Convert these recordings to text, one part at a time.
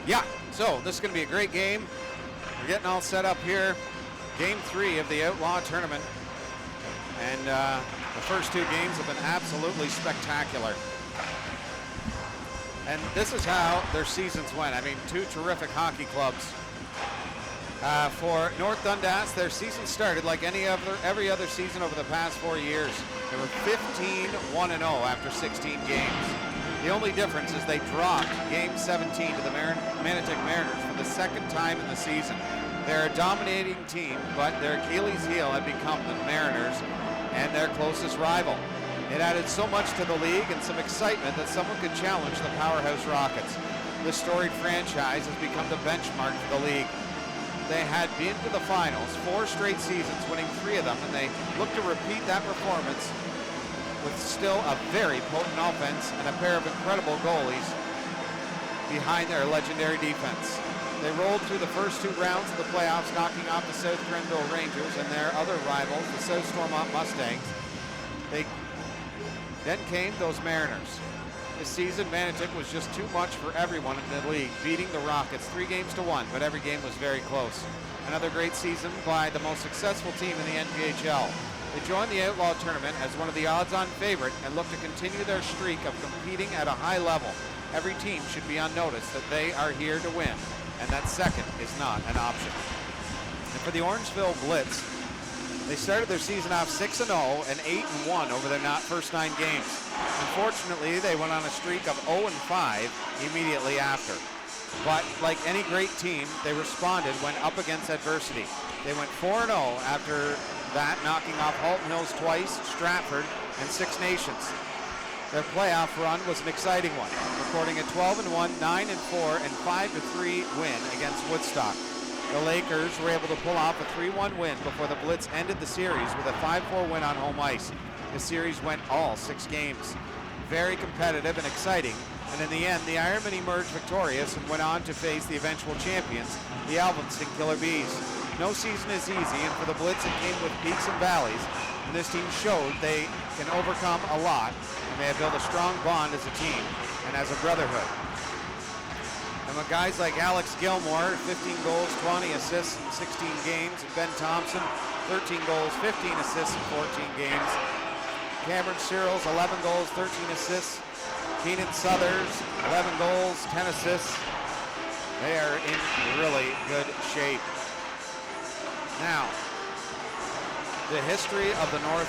Yeah, so this is going to be a great game. We're getting all set up here. Game 3 of the Outlaw tournament. And the first 2 games have been absolutely spectacular. And this is how their seasons went. I mean, 2 terrific hockey clubs. For North Dundas, their season started like every other season over the past 4 years. They were 15-1-0 after 16 games. The only difference is they dropped Game 17 to the Manotick Mariners for the second time in the season. They're a dominating team, but their Achilles heel had become the Mariners and their closest rival. It added so much to the league and some excitement that someone could challenge the powerhouse Rockets. This storied franchise has become the benchmark for the league. They had been to the finals 4 straight seasons, winning 3 of them, and they look to repeat that performance with still a very potent offense and a pair of incredible goalies behind their legendary defense. They rolled through the first 2 rounds of the playoffs, knocking off the South Grenville Rangers and their other rivals, the South Stormont Mustangs. Then came those Mariners. This season, Manotick was just too much for everyone in the league, beating the Rockets 3-1, but every game was very close. Another great season by the most successful team in the NPHL. They joined the Outlaw tournament as one of the odds-on favorite and look to continue their streak of competing at a high level. Every team should be on notice that they are here to win, and that second is not an option. And for the Orangeville Blitz, they started their season off 6-0 and 8-1 over their first 9 games. Unfortunately, they went on a streak of 0-5 immediately after. But like any great team, they responded when up against adversity. They went 4-0 after that, knocking off Halton Hills twice, Stratford, and Six Nations. Their playoff run was an exciting one, recording a 12-1, 9-4, and 5-3 win against Woodstock. The Lakers were able to pull off a 3-1 win before the Blitz ended the series with a 5-4 win on home ice. The series went all 6 games. Very competitive and exciting, and in the end, the Ironmen emerged victorious and went on to face the eventual champions, the Alvinston Killer Bees. No season is easy, and for the Blitz, it came with peaks and valleys, and this team showed they can overcome a lot, and they have built a strong bond as a team and as a brotherhood. And with guys like Alex Gilmore, 15 goals, 20 assists in 16 games, and Ben Thompson, 13 goals, 15 assists in 14 games. Cameron Searles, 11 goals, 13 assists. Keenan Southers, 11 goals, 10 assists. They are in really good shape. Now, the history of the North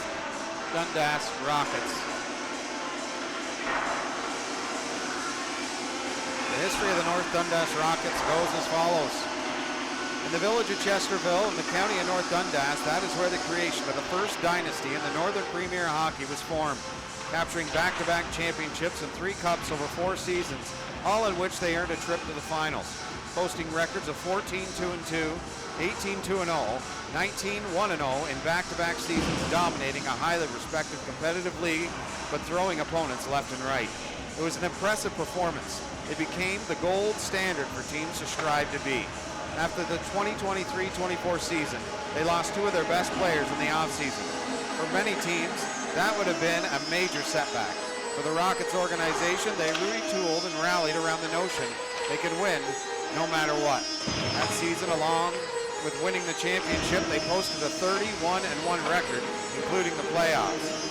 Dundas Rockets. The history of the North Dundas Rockets goes as follows. In the village of Chesterville in the county of North Dundas, that is where the creation of the first dynasty in the Northern Premier Hockey was formed, capturing back-to-back championships and 3 cups over 4 seasons, all in which they earned a trip to the finals, posting records of 14-2-2, 18-2-0, 19-1-0 in back-to-back seasons, dominating a highly respected competitive league, but throwing opponents left and right. It was an impressive performance. It became the gold standard for teams to strive to be. After the 2023-24 season, they lost 2 of their best players in the offseason. For many teams, that would have been a major setback. For the Rockets organization, they retooled and rallied around the notion they could win no matter what. That season, along with winning the championship, they posted a 31-1 record, including the playoffs.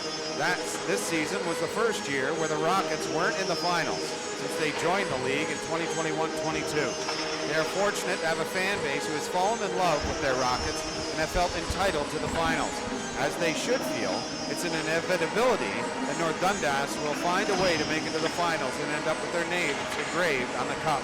This season was the first year where the Rockets weren't in the finals since they joined the league in 2021-22. They are fortunate to have a fan base who has fallen in love with their Rockets and have felt entitled to the finals. As they should feel, it's an inevitability that North Dundas will find a way to make it to the finals and end up with their names engraved on the cup.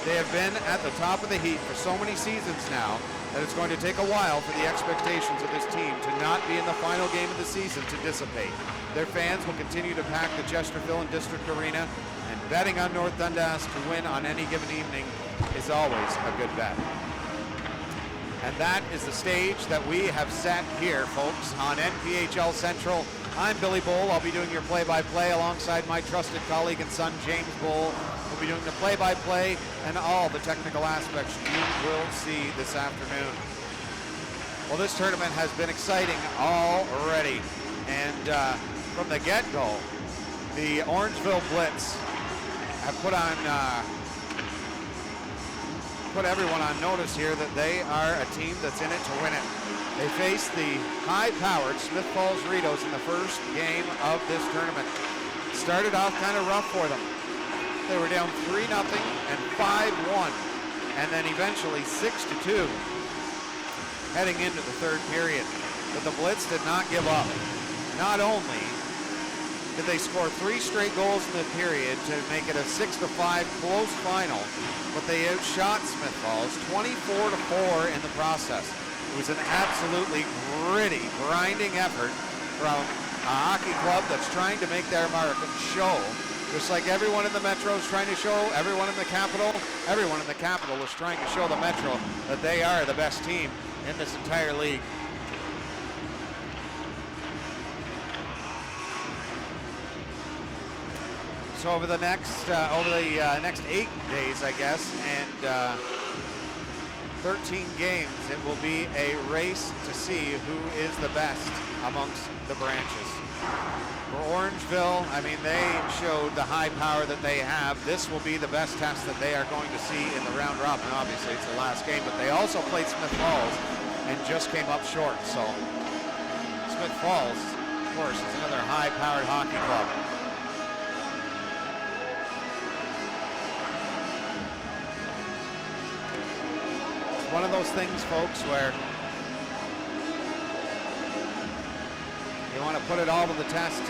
They have been at the top of the heap for so many seasons now that it's going to take a while for the expectations of this team to not be in the final game of the season to dissipate. Their fans will continue to pack the Chesterville and District Arena, and betting on North Dundas to win on any given evening is always a good bet. And that is the stage that we have set here, folks, on NPHL Central. I'm Billy Bull. I'll be doing your play-by-play alongside my trusted colleague and son, James Bull. We'll be doing the play-by-play and all the technical aspects you will see this afternoon. Well, this tournament has been exciting already. And from the get-go, the Orangeville Blitz have put on put everyone on notice here that they are a team that's in it to win it. They faced the high-powered Smith Falls Ritos in the first game of this tournament. Started off kind of rough for them. They were down 3-0 and 5-1, and then eventually 6-2 heading into the third period. But the Blitz did not give up. Not only did they score 3 straight goals in the period to make it a 6-5 close final, but they outshot Smith Falls 24-4 in the process. It was an absolutely gritty, grinding effort from a hockey club that's trying to make their mark and show, just like everyone in the Metro is trying to show, everyone in the Capital is trying to show the Metro that they are the best team in this entire league. So over the next 8 days, I guess, and 13 games, it will be a race to see who is the best amongst the branches. For Orangeville, I mean, they showed the high power that they have. This will be the best test that they are going to see in the round robin. Obviously, it's the last game, but they also played Smith Falls and just came up short. So Smith Falls, of course, is another high-powered hockey club. One of those things, folks, where you want to put it all to the test.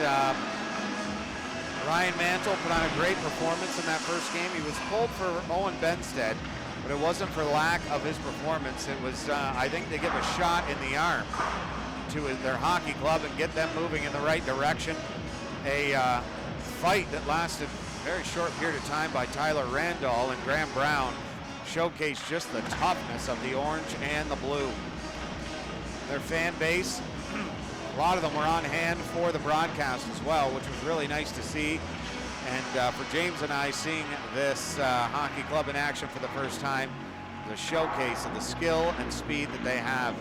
Ryan Mantle put on a great performance in that first game. He was pulled for Owen Benstead, but it wasn't for lack of his performance. It was, I think, to give a shot in the arm to their hockey club and get them moving in the right direction. A fight that lasted a very short period of time by Tyler Randall and Graham Brown showcased just the toughness of the orange and the blue. Their fan base, a lot of them were on hand for the broadcast as well, which was really nice to see. And for James and I, seeing this hockey club in action for the first time, the showcase of the skill and speed that they have.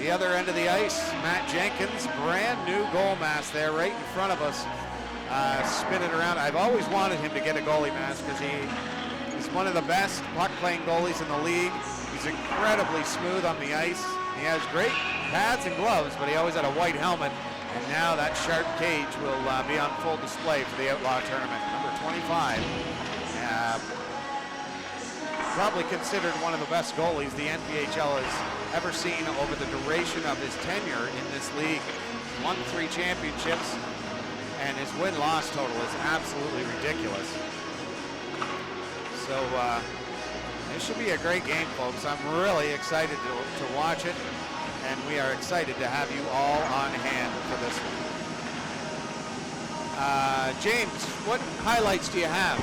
The other end of the ice, Matt Jenkins, brand new goal mask there right in front of us, spinning around. I've always wanted him to get a goalie mask because he's one of the best puck-playing goalies in the league. He's incredibly smooth on the ice. He has great pads and gloves, but he always had a white helmet. And now that sharp cage will be on full display for the Outlaw tournament. Number 25, probably considered one of the best goalies the NPHL has ever seen over the duration of his tenure in this league. He's won 3 championships, and his win-loss total is absolutely ridiculous. So this should be a great game, folks. I'm really excited to watch it, and we are excited to have you all on hand for this one. James, what highlights do you have?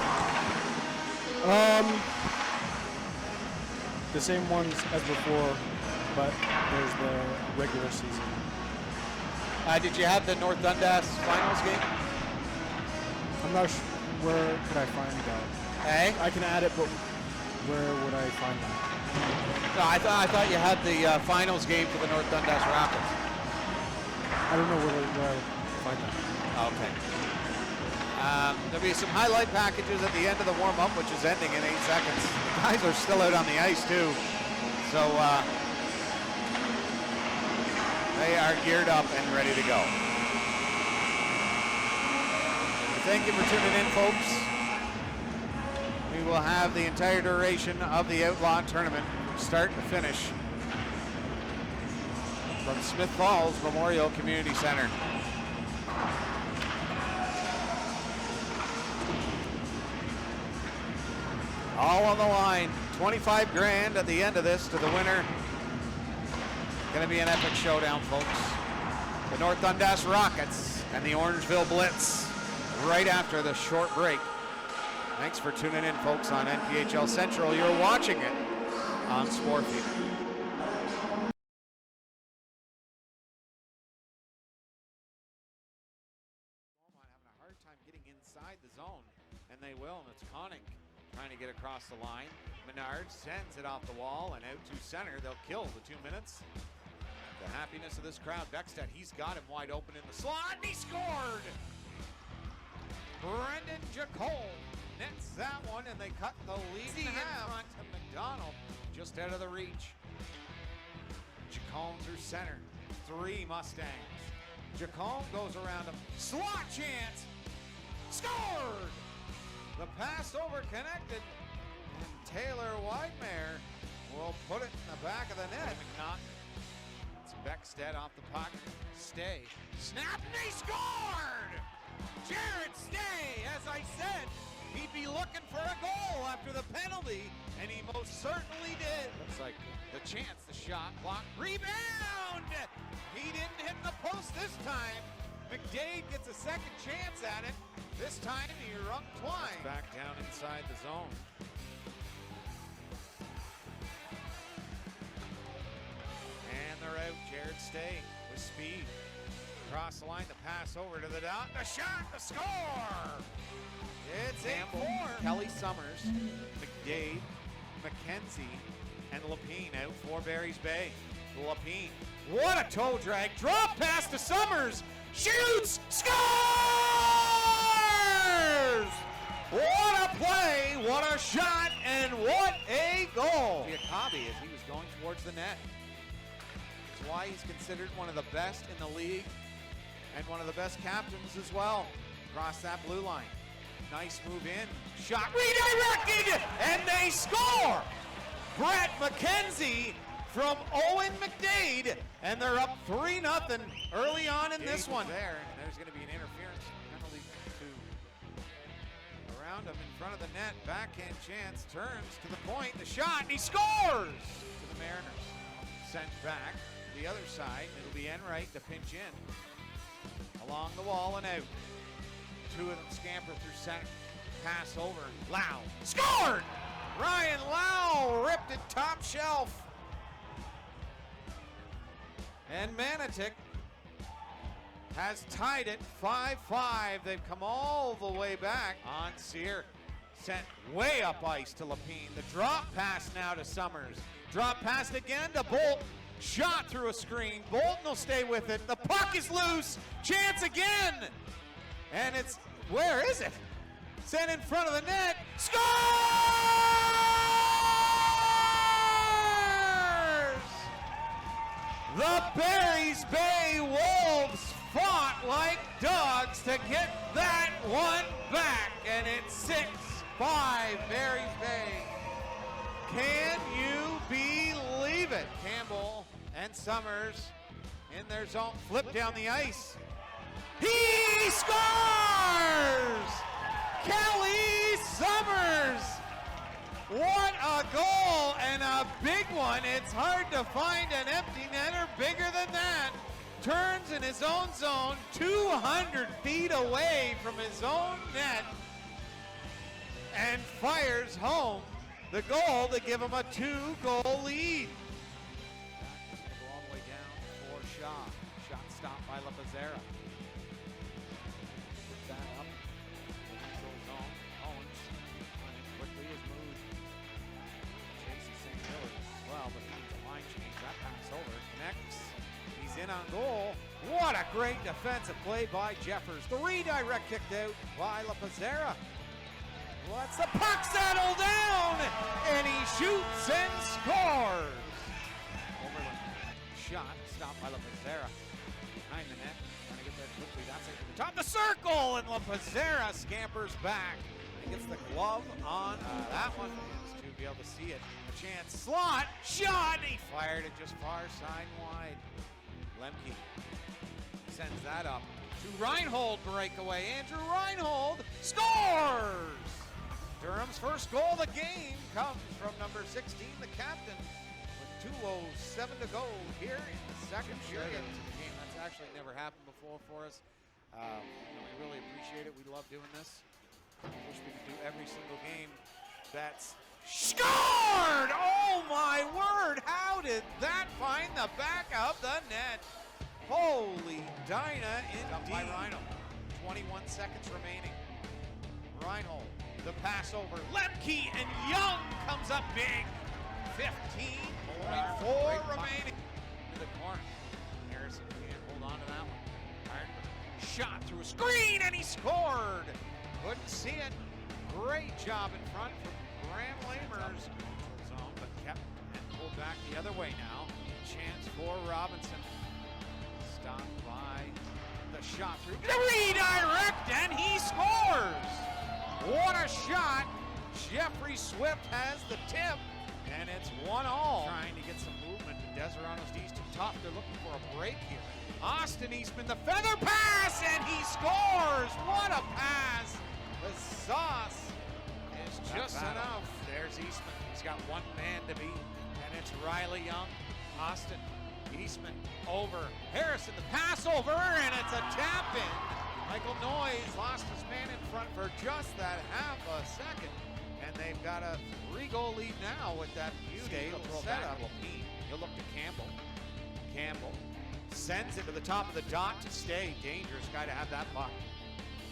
The same ones as before, but there's the regular season. Did you have the North Dundas finals game? I'm not sure. Where could I find that? Hey? I can add it, but where would I find that? No, I thought you had the finals game for the North Dundas Rapids. I don't know where I find that. Okay. There'll be some highlight packages at the end of the warm-up, which is ending in 8 seconds. The guys are still out on the ice, too. So they are geared up and ready to go. Thank you for tuning in, folks. We will have the entire duration of the Outlaw tournament from start to finish from Smith Falls Memorial Community Center. All on the line. 25 grand at the end of this to the winner. Going to be an epic showdown, folks. The North Dundas Rockets and the Orangeville Blitz right after the short break. Thanks for tuning in, folks, on NPHL Central. You're watching it on Sportfield. Having a hard time getting inside the zone, and they will, and it's Conning trying to get across the line. Menard sends it off the wall and out to center. They'll kill the 2 minutes. The happiness of this crowd. Beckstead, he's got him wide open in the slot, and he scored! Brendan Jacole nets that one, and they cut the lead in half. McDonald just out of the reach. Jacome through center. 3 Mustangs. Jacome goes around him. Slot chance. Scored! The pass over connected. And Taylor Weidmeier will put it in the back of the net. It's Beckstead off the puck. Stay. Snap and he scored! Jared Stay, as I said, he'd be looking for a goal after the penalty, and he most certainly did. Looks like the chance, the shot, block, rebound! He didn't hit the post this time. McDade gets a second chance at it. This time he rung twice. Back down inside the zone. And they're out. Jared Stay with speed. Across the line, the pass over to the dot. The shot, the score! It's Campbell, 8-4. Kelly Summers, McDade, McKenzie, and Lapine out for Barry's Bay. Lapine, what a toe drag. Drop pass to Summers. Shoots, scores! What a play, what a shot, and what a goal. Giacobbe as he was going towards the net. That's why he's considered one of the best in the league and one of the best captains as well. Across that blue line. Nice move in. Shot redirected, and they score! Brett McKenzie from Owen McDade, and they're up 3-0 early on in this one. There, and there's going to be an interference penalty to around him in front of the net. Backhand chance, turns to the point, the shot, and he scores! To the Mariners. Sent back to the other side. It'll be Enright to pinch in. Along the wall and out. 2 of them scamper through center. Pass over. Lau. Scored! Ryan Lau ripped it top shelf. And Manitic has tied it 5-5. They've come all the way back. On Sear. Sent way up ice to Lapine. The drop pass now to Summers. Drop pass again to Bolt. Shot through a screen. Bolton will stay with it. The puck is loose. Chance again. And it's, where is it? Sent in front of the net. Scores! The Barry's Bay Wolves fought like dogs to get that one back. And it's 6-5 Barry's Bay. Can you believe it? Campbell and Summers in their zone. Flip down the ice. He scores! Kelly Summers! What a goal and a big one. It's hard to find an empty netter bigger than that. Turns in his own zone, 200 feet away from his own net, and fires home the goal to give him a 2-goal lead. All the way down for Shaw. Shot stopped by LaPazera. Put that up. Owens running quickly as moved. Chases St. Louis as well, but he needs a line change. That pass over. Connects. He's in on goal. What a great defensive play by Jeffers. The redirect kicked out by LaPazera. Lets the puck settle down, and he shoots and scores. Overland shot, stopped by LaPazera. Behind the net, trying to get there quickly. That's it to the top of the circle, and LaPazera scampers back and gets the glove on that one. Just to be able to see it. A chance, slot, shot, he fired it just far side and wide. Lemke sends that up to Reinhold breakaway. Andrew Reinhold scores! Durham's first goal of the game comes from number 16, the captain, with 2:07 to go here in the second period. Game that's actually never happened before for us. We really appreciate it. We love doing this. Wish we could do every single game. That's scored! Oh my word! How did that find the back of the net? Holy Dinah indeed. Up by Reinhold. 21 seconds remaining. Reinhold. The pass over, Lemke, and Young comes up big. 15.4 remaining. To the corner. Harrison can't hold on to that one. Hard shot through a screen, and he scored. Couldn't see it. Great job in front from Graham Lamers. Zone. way now. Chance for Robinson. Stopped by the shot through. Redirect, and he scores! What a shot! Jeffrey Swift has the tip, and it's 1-all. Trying to get some movement. The Deseroto's D's too tough. They're looking for a break here. Austin Eastman, the feather pass, and he scores! What a pass! The sauce is just enough. There's Eastman. He's got one man to beat, and it's Riley Young. Austin Eastman over Harrison, the pass over, and it's a tap in. Michael Noyes lost his man in front for just that half a second, and they've got a 3-goal lead now with that beautiful setup. He'll look to Campbell. Campbell sends it to the top of the dot to stay. Dangerous guy to have that puck.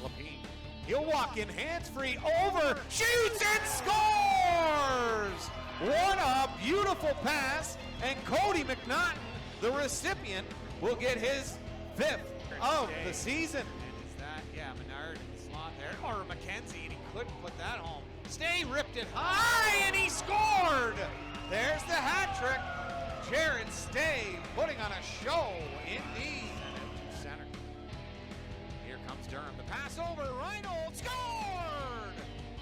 Lapine. He'll walk in hands-free over, shoots and scores! What a beautiful pass, and Cody McNaughton, the recipient, will get his 5th of the season. And is that, Menard in the slot there, or McKenzie, and he couldn't put that home. Stay ripped it high, and he scored! There's the hat trick. Jared Stay putting on a show indeed. Center. Here comes Durham. The pass over. Reinhold scored!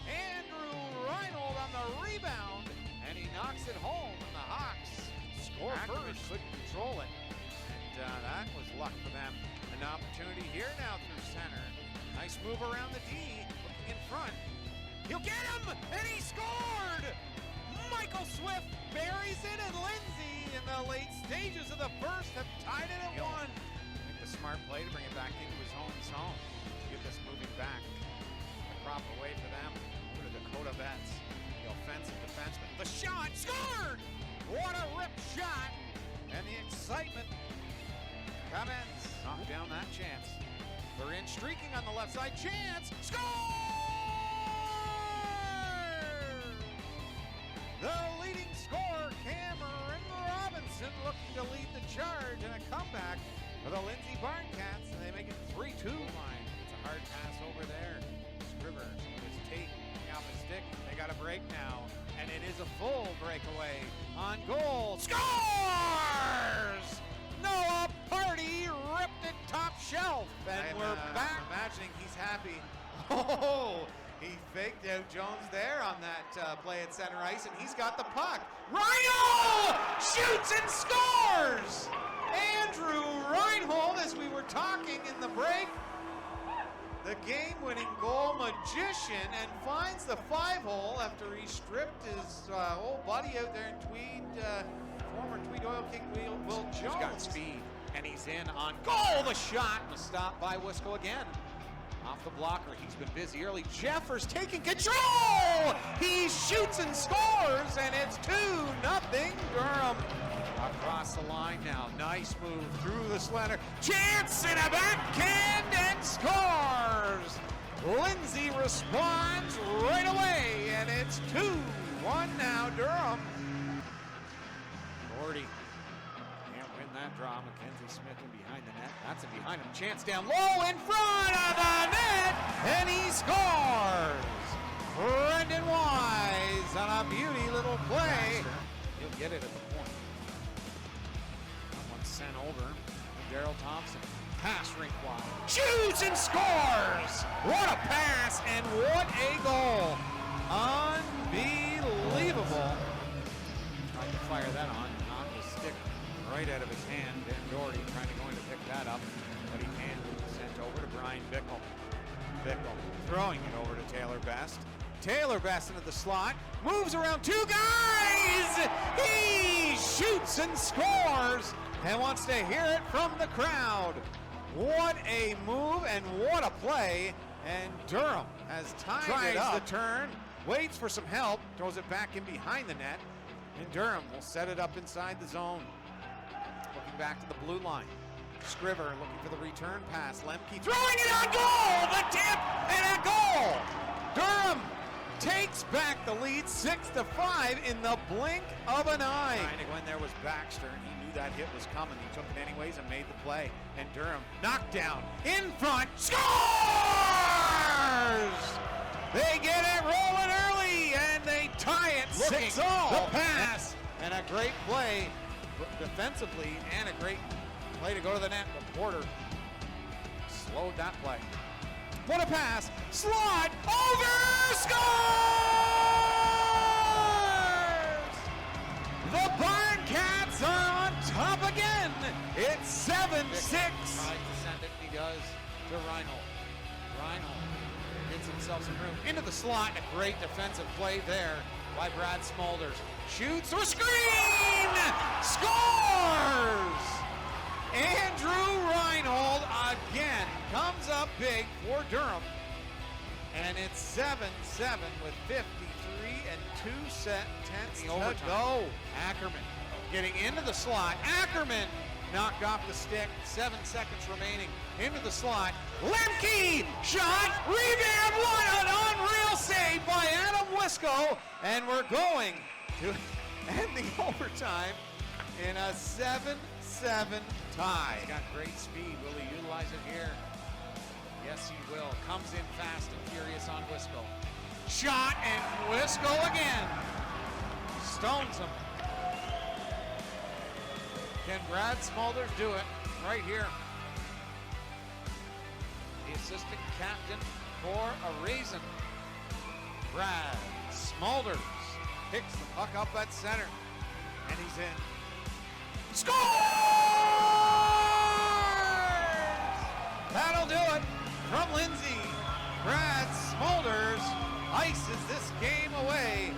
Andrew Reinhold on the rebound, and he knocks it home, and the Hawks score first. Couldn't control it, and that was luck for them. An opportunity here now through center. Nice move around the D, looking in front. He'll get him, and he scored! Michael Swift buries it, and Lindsay in the late stages of the first have tied it at 1. Make the smart play to bring it back into his own zone. Get this moving back the proper way for them. Over to Dakota Betts, the offensive defenseman. The shot, scored! What a rip shot! And the excitement commences. Knock down that chance. They're in streaking on the left side. Chance, score! The leading scorer, Cameron Robinson, looking to lead the charge, and a comeback for the Lindsay Barncats, and they make it 3-2 line. It's a hard pass over there. Scriver, some of his tape off his stick. They got a break now, and it is a full breakaway on goal. Scores! Noah Party ripped it top shelf, and we're back. Imagining he's happy. Oh! He faked out Jones there on that play at center ice, and he's got the puck. Reinhold shoots and scores! Andrew Reinhold, as we were talking in the break, the game-winning goal magician, and finds the 5-hole after he stripped his old buddy out there in Tweed, former Tweed Oil King Will Jones. He's got speed, and he's in on goal. The shot was stopped by Wisco again. Off the blocker, he's been busy early. Jeffers taking control! He shoots and scores, and it's 2-0 Durham. Across the line now, nice move through the slender. Chance in a backhand and scores! Lindsay responds right away, and it's 2-1 now Durham. Gordy can't win that draw. Mackenzie Smith in behind the net. That's it behind him. Chance down low in front of the net, and he scores! Brendan Wise on a beauty little play. He'll get it at the point. That one's sent over to Daryl Thompson. Pass rink wide. Shoots and scores! What a pass, and what a goal! Unbelievable. Tried to fire that on. Knocked the stick right out of his hand. Ben Doherty trying to go in to pick that up, but he can't. Sent over to Brian Bickle. Bickle throwing it over to Taylor Best. Taylor Best into the slot. Moves around 2 guys! He shoots and scores and wants to hear it from the crowd. What a move and what a play. And Durham has tied it up. The turn, waits for some help, throws it back in behind the net. And Durham will set it up inside the zone. Looking back to the blue line. Scriver looking for the return pass. Lemke throwing it on goal! The tip and a goal! Durham takes back the lead 6-5 in the blink of an eye. Trying to go in there was Baxter, and he knew that hit was coming. He took it anyways and made the play. And Durham knocked down in front, scores! They get it rolling early, and they tie it 6-0. The pass and a great play defensively and a great play to go to the net, but Porter slowed that play. What a pass! Slot over! Scores! The Barn Cats are on top again. It's 7-6. Tries to send it, and he does to Reinhold. Reinhold gets himself some room into the slot. A great defensive play there by Brad Smulders. Shoots or screen! Scores! Andrew Reinhold again comes up big for Durham. And it's 7-7 with 53 and 2 set tenths to go. Ackerman getting into the slot. Ackerman knocked off the stick. 7 seconds remaining. Into the slot. Lemke shot. Rebound. What an unreal save by Adam Wisco. And we're going to end the overtime in a 7-7 tie. He's got great speed. Will he utilize it here? Yes, he will. Comes in fast and furious on Wisco. Shot, and Wisco again. Stones him. Can Brad Smulders do it right here? The assistant captain for a reason. Brad Smulders picks the puck up at center, and he's in. Scores! That'll do it from Lindsay. Brad Smulders ices this game away,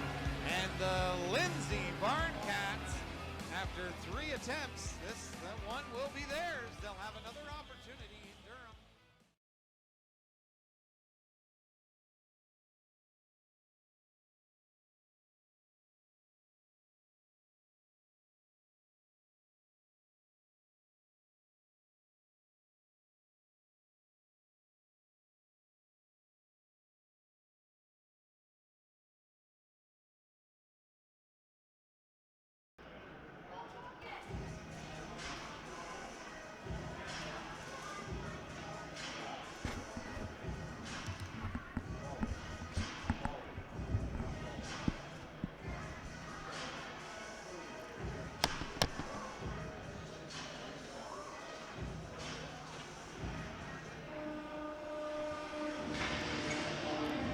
and the Lindsay Barn Cats, after 3 attempts, that one will be theirs. They'll have another opportunity in Durham.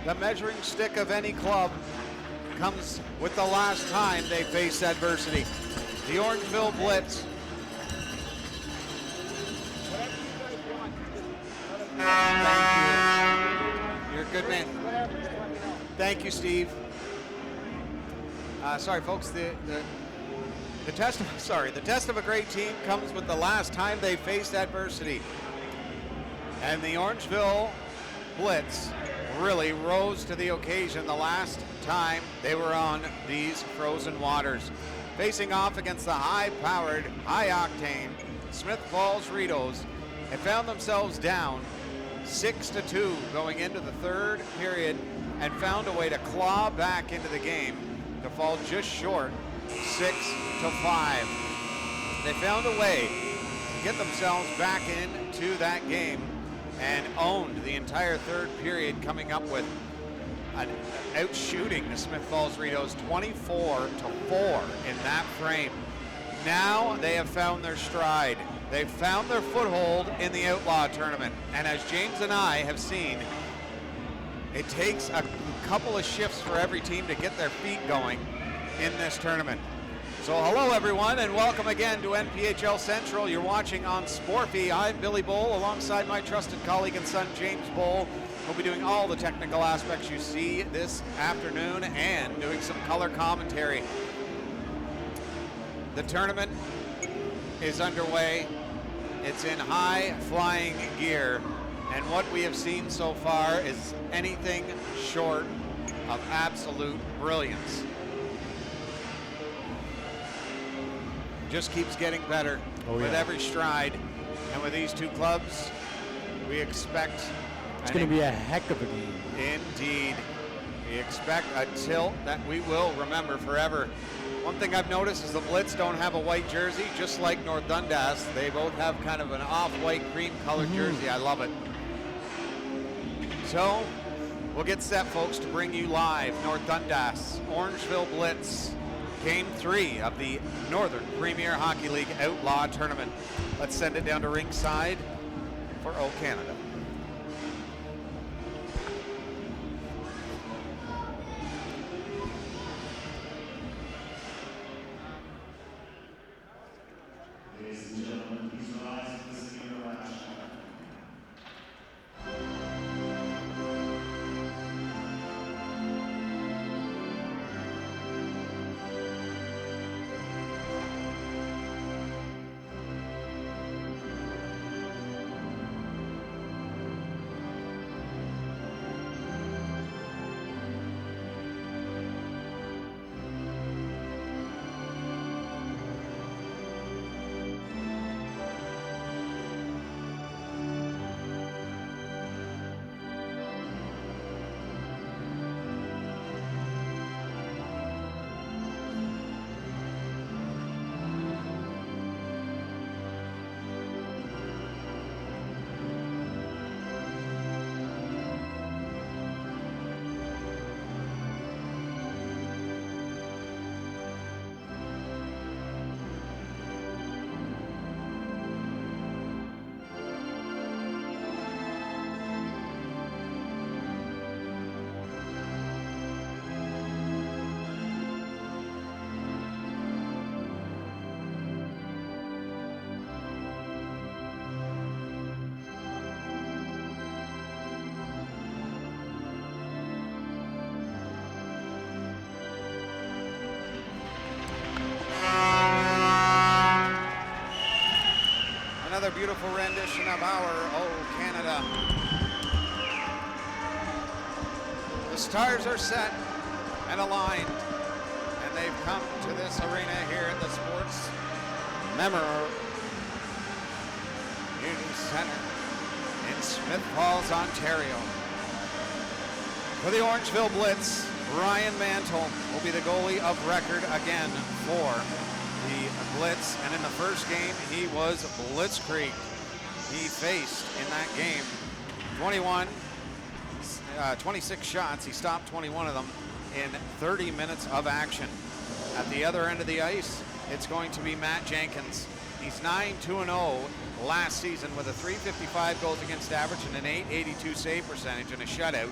The measuring stick of any club comes with the last time they face adversity. The Orangeville Blitz. Thank you. You're a good man. Thank you, Steve. Sorry, folks. The test of a great team comes with the last time they faced adversity. And the Orangeville Blitz really rose to the occasion the last time they were on these frozen waters. Facing off against the high-powered, high-octane Smith Falls Ritos, they found themselves down 6-2 going into the third period and found a way to claw back into the game to fall just short 6-5. They found a way to get themselves back into that game and owned the entire third period, coming up with an outshooting the Smith Falls Ritos 24-4 in that frame. Now they have found their stride. They've found their foothold in the Outlaw tournament. And as James and I have seen, it takes a couple of shifts for every team to get their feet going in this tournament. So hello everyone, and welcome again to NPHL Central. You're watching on Sporfy. I'm Billy Bowl alongside my trusted colleague and son James Bowl. We'll be doing all the technical aspects you see this afternoon and doing some color commentary. The tournament is underway. It's in high flying gear, and what we have seen so far is anything short of absolute brilliance. Just keeps getting better with every stride. And with these two clubs, we expect... It's going to be a heck of a game. Indeed. We expect a tilt that we will remember forever. One thing I've noticed is the Blitz don't have a white jersey, just like North Dundas. They both have kind of an off-white cream colored jersey. I love it. So, we'll get set, folks, to bring you live North Dundas, Orangeville Blitz. Game 3 of the Northern Premier Hockey League Outlaw Tournament. Let's send it down to ringside for O Canada. Ladies and gentlemen, please rise for the senior last shot. Another beautiful rendition of our O Canada. The stars are set and aligned, and they've come to this arena here at the Sports Memorial Community Center in Smith Falls, Ontario. For the Orangeville Blitz, Ryan Mantle will be the goalie of record again for the Blitz, and in the first game he was blitzkrieg. He faced in that game 26 shots. He stopped 21 of them in 30 minutes of action. At the other end of the ice, it's going to be Matt Jenkins. He's 9-2-0 last season with a .355 goals against average and an .882 save percentage and a shutout.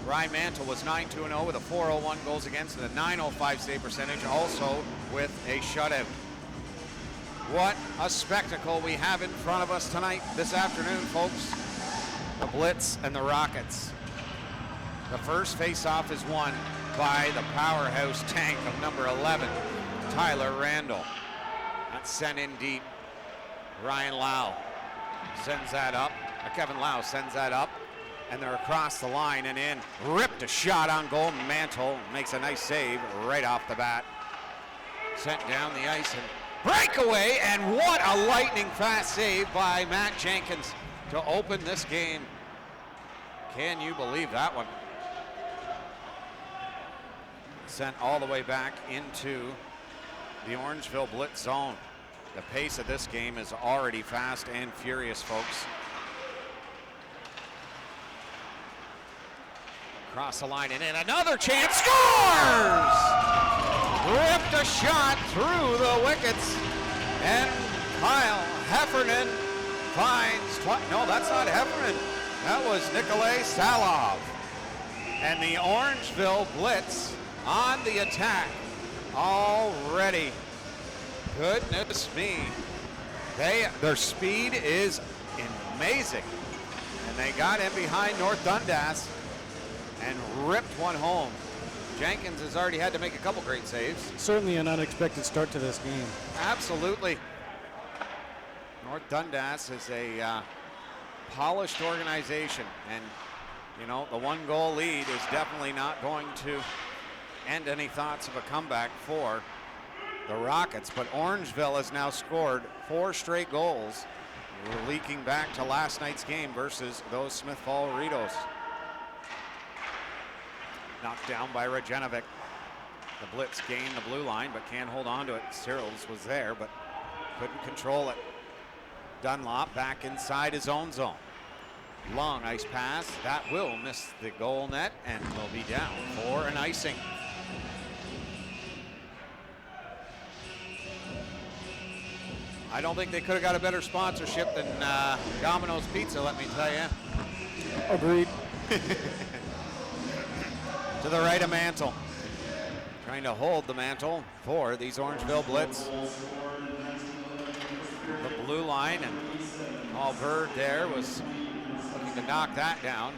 Ryan Mantle was 9-2-0 with a .401 goals against and a .905 save percentage, also with a shutout. What a spectacle we have in front of us tonight, this afternoon, folks. The Blitz and the Rockets. The first face-off is won by the powerhouse tank of number 11, Tyler Randall. That's sent in deep. Ryan Lau sends that up. Kevin Lau sends that up. And they're across the line and in. Ripped a shot on goal. Mantle makes a nice save right off the bat. Sent down the ice and breakaway, and what a lightning fast save by Matt Jenkins to open this game. Can you believe that one? Sent all the way back into the Orangeville Blitz zone. The pace of this game is already fast and furious, folks. Across the line and in, another chance, scores! Ripped a shot through the wickets, and Kyle Heffernan finds, no, that's not Heffernan, that was Nikolai Salov. And the Orangeville Blitz on the attack already. Goodness me. Their speed is amazing. And they got in behind North Dundas and ripped one home. Jenkins has already had to make a couple great saves. Certainly an unexpected start to this game. Absolutely. North Dundas is a polished organization, and you know, the one goal lead is definitely not going to end any thoughts of a comeback for the Rockets, but Orangeville has now scored 4 straight goals. We're leaking back to last night's game versus those Smith Falls Ritos. Knocked down by Rajenovic. The Blitz gained the blue line, but can't hold on to it. Searles was there, but couldn't control it. Dunlop back inside his own zone. Long ice pass. That will miss the goal net and will be down for an icing. I don't think they could have got a better sponsorship than Domino's Pizza, let me tell you. Agreed. To the right of Mantle. Trying to hold the mantle for these Orangeville Blitz. The blue line, and Paul Bird there was looking to knock that down.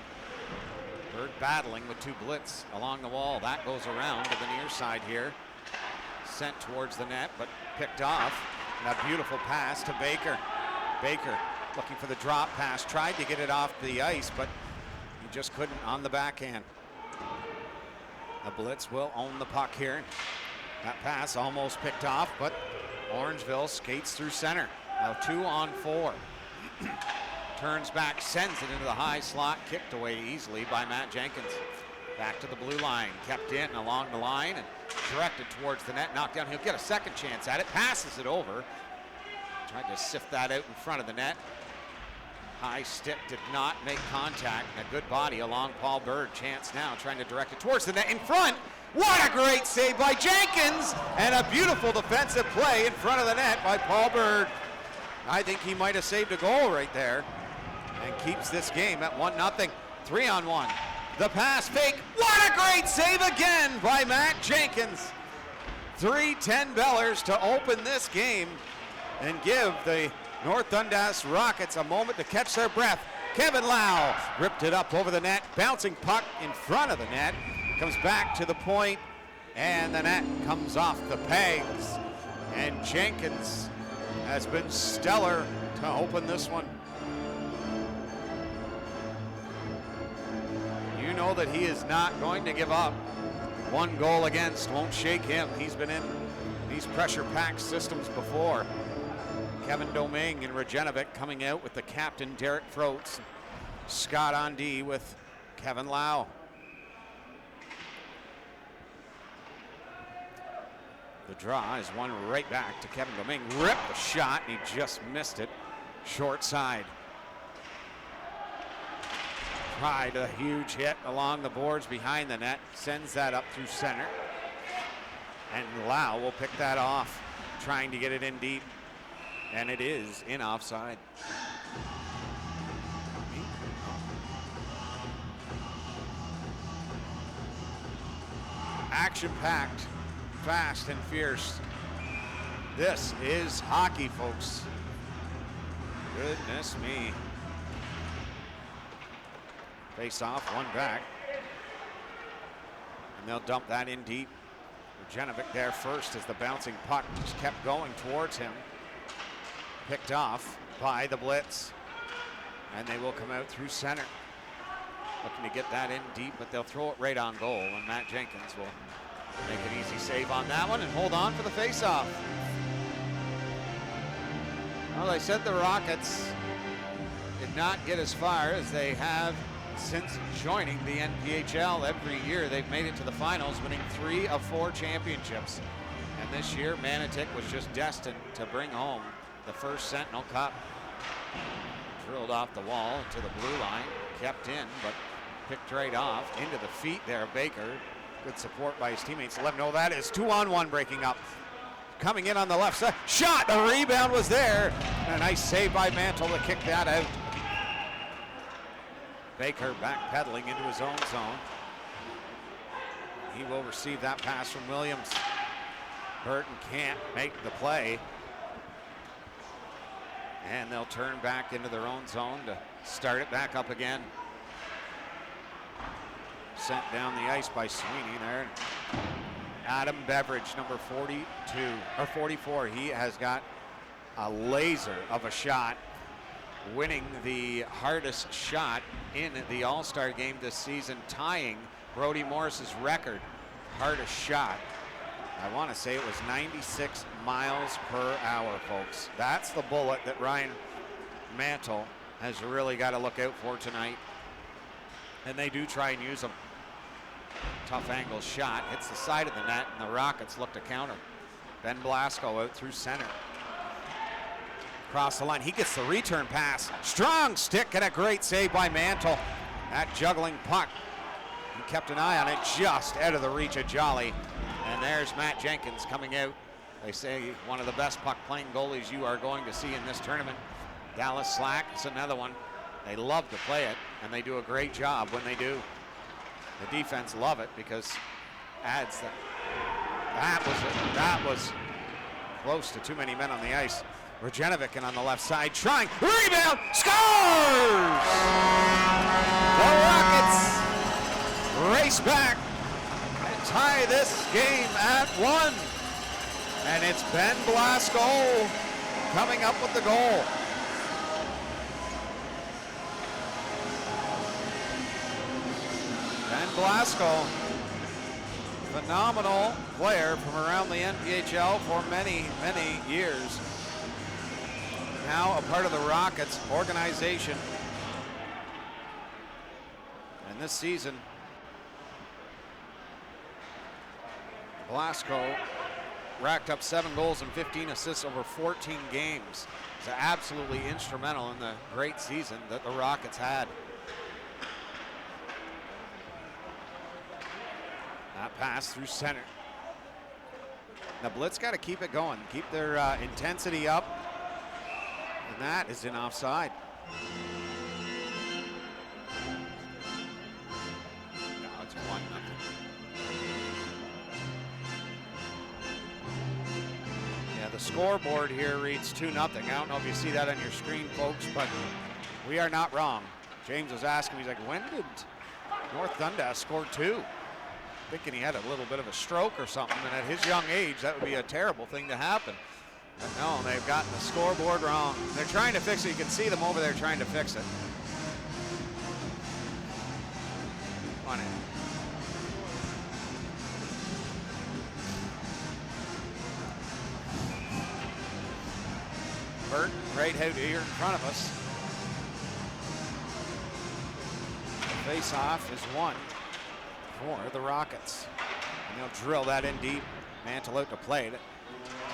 Bird battling with 2 Blitz along the wall. That goes around to the near side here. Sent towards the net, but picked off. And a beautiful pass to Baker. Baker looking for the drop pass. Tried to get it off the ice, but he just couldn't on the backhand. The Blitz will own the puck here. That pass almost picked off, but Orangeville skates through center. Now 2-on-4. Turns back, sends it into the high slot, kicked away easily by Matt Jenkins. Back to the blue line, kept in along the line and directed towards the net, knocked down. He'll get a second chance at it, passes it over. Tried to sift that out in front of the net. High stick did not make contact. A good body along Paul Bird. Chance now trying to direct it towards the net in front. What a great save by Jenkins, and a beautiful defensive play in front of the net by Paul Bird. I think he might have saved a goal right there and keeps this game at 1-0. 3-on-1. The pass fake. What a great save again by Matt Jenkins. 3-10 Bellers to open this game and give the North Dundas Rockets a moment to catch their breath. Kevin Lau ripped it up over the net. Bouncing puck in front of the net. Comes back to the point, and the net comes off the pegs. And Jenkins has been stellar to open this one. You know that he is not going to give up. 1 goal against won't shake him. He's been in these pressure-packed systems before. Kevin Domingue and Regenevic coming out with the captain, Derek Froats. Scott on D with Kevin Lau. The draw is one right back to Kevin Domingue. Ripped the shot, and he just missed it. Short side. Tried a huge hit along the boards behind the net. Sends that up through center. And Lau will pick that off, trying to get it in deep. And it is in offside. Action-packed, fast and fierce. This is hockey, folks. Goodness me. Face off, one back. And they'll dump that in deep. Regenevic there first as the bouncing puck just kept going towards him. Picked off by the Blitz. And they will come out through center. Looking to get that in deep, but they'll throw it right on goal, and Matt Jenkins will make an easy save on that one and hold on for the face-off. Well, they said the Rockets did not get as far as they have since joining the NPHL. Every year they've made it to the finals, winning 3 of 4 championships. And this year, Manotick was just destined to bring home the first Sentinel Cup. Drilled off the wall into the blue line, kept in, but picked right off into the feet there of Baker. Good support by his teammates. 11. No, that is 2-on-1 breaking up. Coming in on the left side. Shot! The rebound was there. And a nice save by Mantle to kick that out. Baker backpedaling into his own zone. He will receive that pass from Williams. Burton can't make the play. And they'll turn back into their own zone to start it back up again. Sent down the ice by Sweeney there. Adam Beveridge, number 42 or 44. He has got a laser of a shot, winning the hardest shot in the All-Star game this season, tying Brody Morris's record hardest shot. I want to say it was 96 miles per hour, folks. That's the bullet that Ryan Mantle has really got to look out for tonight. And they do try and use them. Tough angle shot, hits the side of the net, and the Rockets look to counter. Ben Blasco out through center. Across the line, he gets the return pass. Strong stick and a great save by Mantle. That juggling puck, he kept an eye on it just out of the reach of Jolly. And there's Matt Jenkins coming out They say one of the best puck-playing goalies you are going to see in this tournament. Dallas Slack is another one. They love to play it, and they do a great job when they do. The defense love it because adds that. That was close to too many men on the ice. Orangeville on the left side, trying, rebound, scores! The Rockets race back and tie this game at 1. And it's Ben Blasco coming up with the goal. Ben Blasco, phenomenal player from around the NPHL for many, many years. Now a part of the Rockets organization. And this season, Blasco racked up 7 goals and 15 assists over 14 games. He's absolutely instrumental in the great season that the Rockets had. That pass through center. The Blitz got to keep it going, keep their intensity up. And that is in offside. No, it's 1-0. Yeah, the scoreboard here reads 2-0. I don't know if you see that on your screen, folks, but we are not wrong. James was asking, he's like, when did North Dundas score 2? Thinking he had a little bit of a stroke or something, and at his young age, that would be a terrible thing to happen. But no, they've gotten the scoreboard wrong. They're trying to fix it. You can see them over there trying to fix it. On it. Burton right out here in front of us. The face-off is 1 for the Rockets. And they'll drill that in deep. Mantle out to play it.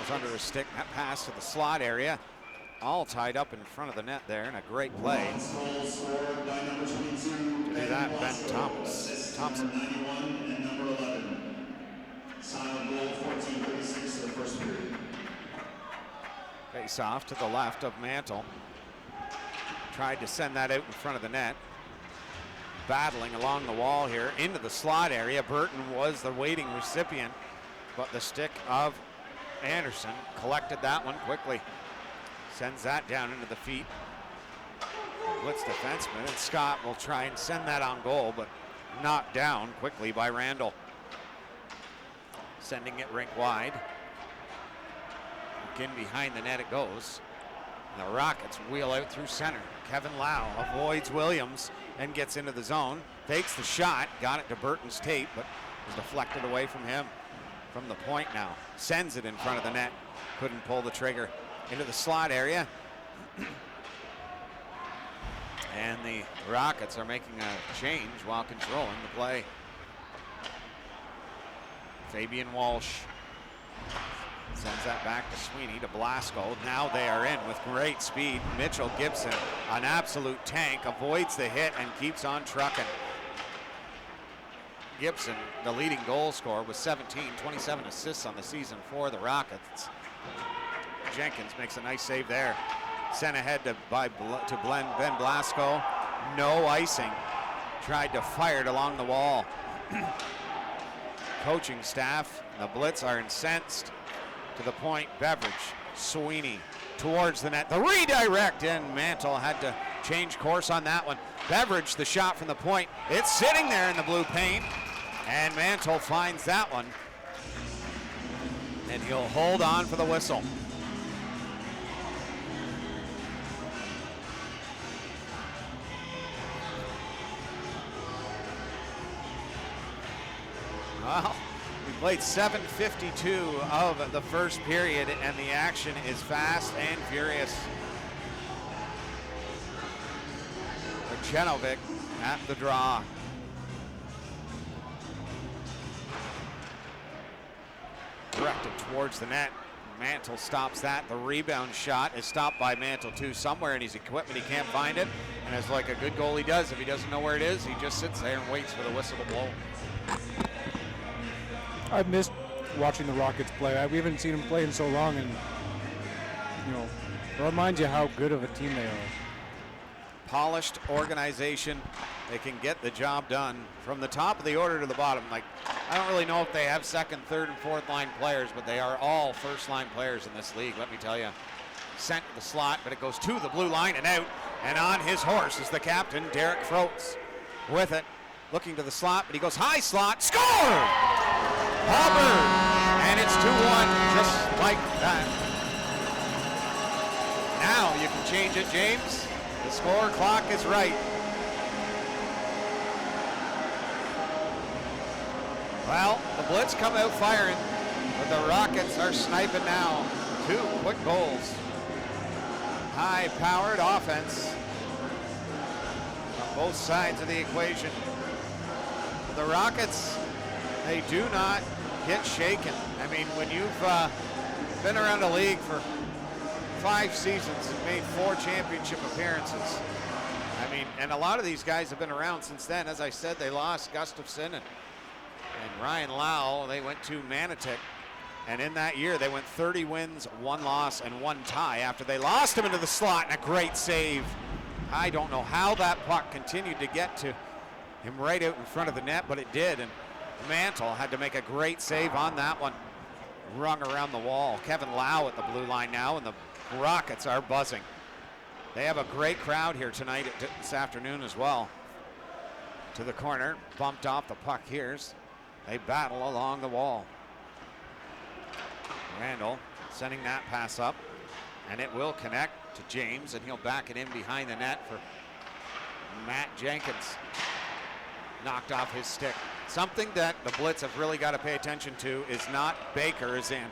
Was under his stick. That pass to the slot area. All tied up in front of the net there, and a great play. To do that, Ben Thompson. 91 and number 11. Silent goal 14:36 of the first period. Face off to the left of Mantle. Tried to send that out in front of the net. Battling along the wall here into the slot area. Burton was the waiting recipient, but the stick of Anderson collected that one quickly. Sends that down into the feet. Blitz defenseman, and Scott will try and send that on goal, but knocked down quickly by Randall. Sending it rink wide. Again, behind the net it goes. And the Rockets wheel out through center. Kevin Lau avoids Williams and gets into the zone. Fakes the shot, got it to Burton's tape, but was deflected away from him. From the point now, sends it in front of the net. Couldn't pull the trigger into the slot area. And the Rockets are making a change while controlling the play. Fabian Walsh sends that back to Sweeney, to Blasco. Now they are in with great speed. Mitchell Gibson, an absolute tank, avoids the hit and keeps on trucking. Gibson, the leading goal scorer, with 27 assists on the season for the Rockets. Jenkins makes a nice save there. Sent ahead to Ben Blasco. No icing. Tried to fire it along the wall. Coaching staff, the Blitz are incensed. To the point, Beveridge, Sweeney towards the net. The redirect, and Mantle had to change course on that one. Beveridge, the shot from the point. It's sitting there in the blue paint. And Mantle finds that one. And he'll hold on for the whistle. Well, we played 7:52 of the first period, and the action is fast and furious. Orangeville at the draw. Directed towards the net. Mantle stops that. The rebound shot is stopped by Mantle too, somewhere in his equipment. He can't find it, and as like a good goalie does, if he doesn't know where it is, he just sits there and waits for the whistle to blow. I missed watching the Rockets play. We haven't seen them play in so long, and it reminds you how good of a team they are. Polished organization. They can get the job done from the top of the order to the bottom. Like, I don't really know if they have second, third, and fourth line players, but they are all first line players in this league, let me tell you. Sent to the slot, but it goes to the blue line and out. And on his horse is the captain, Derek Froats. With it, looking to the slot, but he goes high slot, score! Auburn! And it's 2-1, just like that. Now you can change it, James. The score clock is right. Well, the Blitz come out firing, but the Rockets are sniping now. 2 quick goals. High-powered offense on both sides of the equation. The Rockets, they do not get shaken. I mean, when you've been around the league for 5 seasons and made 4 championship appearances, I mean, and a lot of these guys have been around since then. As I said, they lost Gustafson and Ryan Lau. They went to Manitic. And in that year, they went 30 wins, 1 loss, and 1 tie after they lost him into the slot, and a great save. I don't know how that puck continued to get to him right out in front of the net, but it did, and Mantle had to make a great save on that one. Rung around the wall. Kevin Lau at the blue line now, and the Rockets are buzzing. They have a great crowd here tonight, this afternoon as well. To the corner, bumped off the puck here. They battle along the wall. Randall sending that pass up, and it will connect to James, and he'll back it in behind the net for Matt Jenkins. Knocked off his stick. Something that the Blitz have really got to pay attention to is not Baker is in.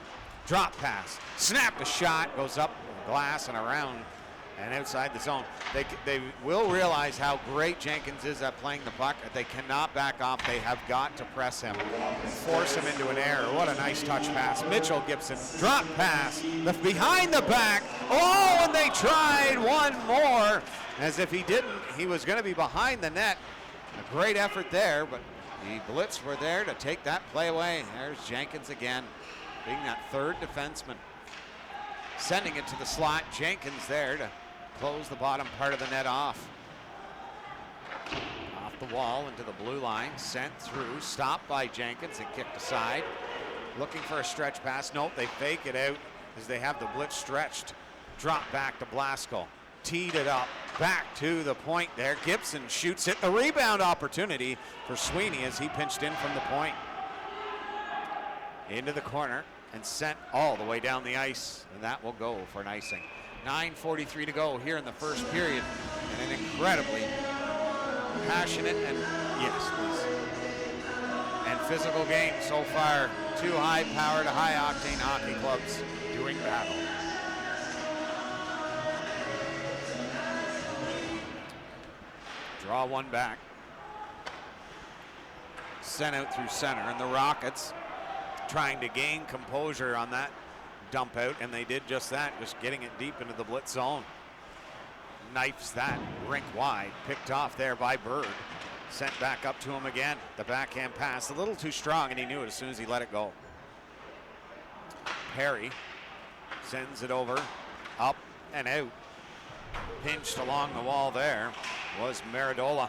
Drop pass, snap a shot, goes up the glass and around and outside the zone. They will realize how great Jenkins is at playing the puck. They cannot back off. They have got to press him, force him into an error. What a nice touch pass. Mitchell Gibson, drop pass, behind the back. Oh, and they tried one more. As if he didn't, he was going to be behind the net. A great effort there, but the Blitz were there to take that play away. There's Jenkins again, being that third defenseman. Sending it to the slot. Jenkins there to close the bottom part of the net off. Off the wall into the blue line, sent through, stopped by Jenkins and kicked aside. Looking for a stretch pass. Nope, they fake it out as they have the Blitz stretched. Drop back to Blasco. Teed it up, back to the point there. Gibson shoots it. The rebound opportunity for Sweeney as he pinched in from the point. Into the corner and sent all the way down the ice, and that will go for an icing. 9:43 to go here in the first period, and an incredibly passionate and, yes, please, and physical game so far. 2 high-powered, high-octane hockey clubs doing battle. Draw one back. Sent out through center, and the Rockets trying to gain composure on that dump out, and they did just that, just getting it deep into the Blitz zone. Knifes that rink wide, picked off there by Bird. Sent back up to him again. The backhand pass, a little too strong, and he knew it as soon as he let it go. Perry sends it over, up and out. Pinched along the wall there was Maridola.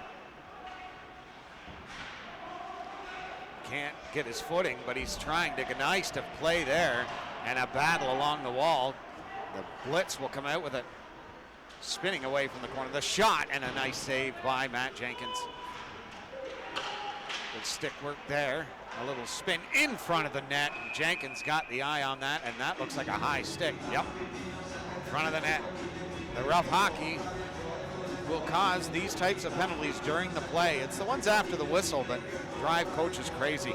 Can't get his footing, but he's trying to get nice to play there, and a battle along the wall. The Blitz will come out with it, spinning away from the corner. The shot, and a nice save by Matt Jenkins. Good stick work there. A little spin in front of the net. Jenkins got the eye on that, and that looks like a high stick. Yep, in front of the net. The rough hockey will cause these types of penalties during the play. It's the ones after the whistle that drive coaches crazy.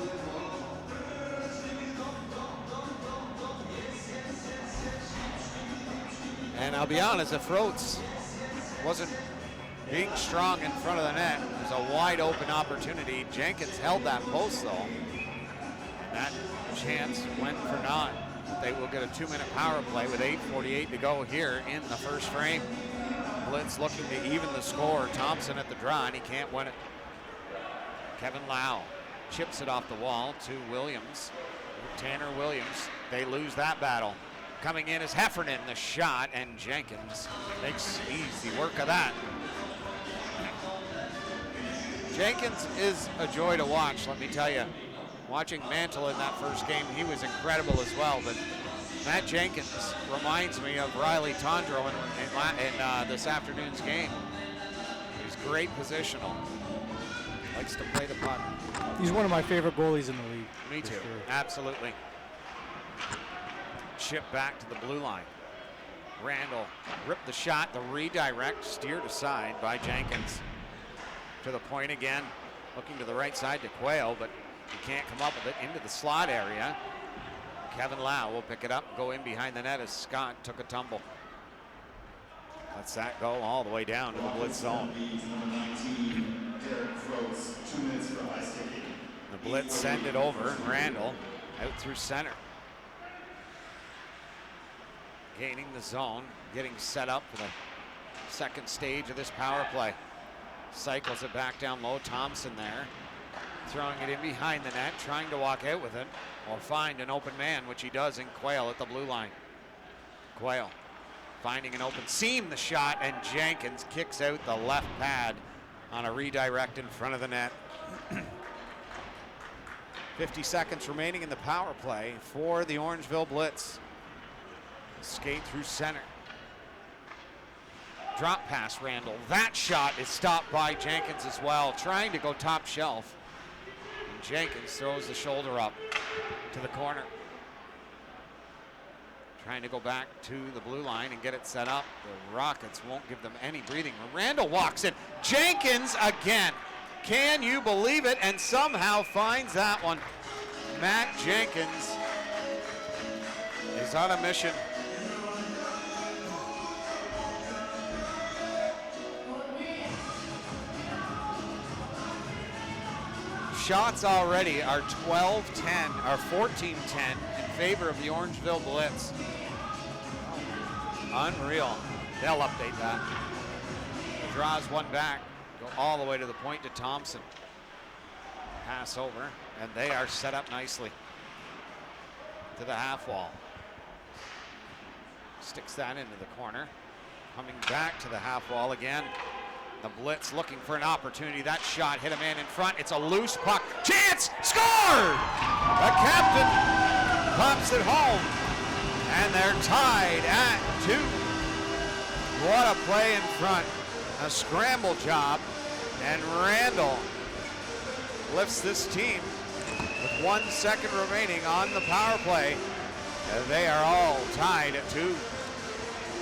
And I'll be honest, if Froats wasn't being strong in front of the net, it was a wide open opportunity. Jenkins held that post though, and that chance went for naught. They will get a 2-minute power play with 8:48 to go here in the first frame. Blitz looking to even the score. Thompson at the draw, and he can't win it. Kevin Lau chips it off the wall to Williams. Tanner Williams, they lose that battle. Coming in is Heffernan, the shot, and Jenkins makes easy work of that. Jenkins is a joy to watch, let me tell you. Watching Mantle in that first game, he was incredible as well, but Matt Jenkins reminds me of Riley Tondro in this afternoon's game. He's great positional. Likes to play the puck. He's one of my favorite goalies in the league. Me too, sure. absolutely. Chip back to the blue line. Randall ripped the shot, the redirect steered aside by Jenkins. To the point again, looking to the right side to Quayle, but he can't come up with it into the slot area. Kevin Lau will pick it up, go in behind the net as Scott took a tumble. Lets that go all the way down to the Blitz zone. The Blitz send it over, and Randall out through center. Gaining the zone, getting set up for the second stage of this power play. Cycles it back down low, Thompson there. Throwing it in behind the net, trying to walk out with it or find an open man, which he does in Quayle at the blue line. Quayle finding an open seam, the shot, and Jenkins kicks out the left pad on a redirect in front of the net. 50 seconds remaining in the power play for the Orangeville Blitz. Skate through center. Drop pass Randall. That shot is stopped by Jenkins as well, trying to go top shelf. And Jenkins throws the shoulder up to the corner. Trying to go back to the blue line and get it set up. The Rockets won't give them any breathing room. Randall walks in. Jenkins again. Can you believe it? And somehow finds that one. Matt Jenkins is on a mission. Shots already are 12-10, or 14-10 in favor of the Orangeville Blitz. Unreal. They'll update that. Draws one back, go all the way to the point to Thompson. Pass over, and they are set up nicely to the half wall. Sticks that into the corner. Coming back to the half wall again. The Blitz looking for an opportunity. That shot hit a man in front. It's a loose puck. Chance! Scored! The captain pops it home. And they're tied at 2. What a play in front. A scramble job. And Randall lifts this team with 1 second remaining on the power play. They are all tied at 2.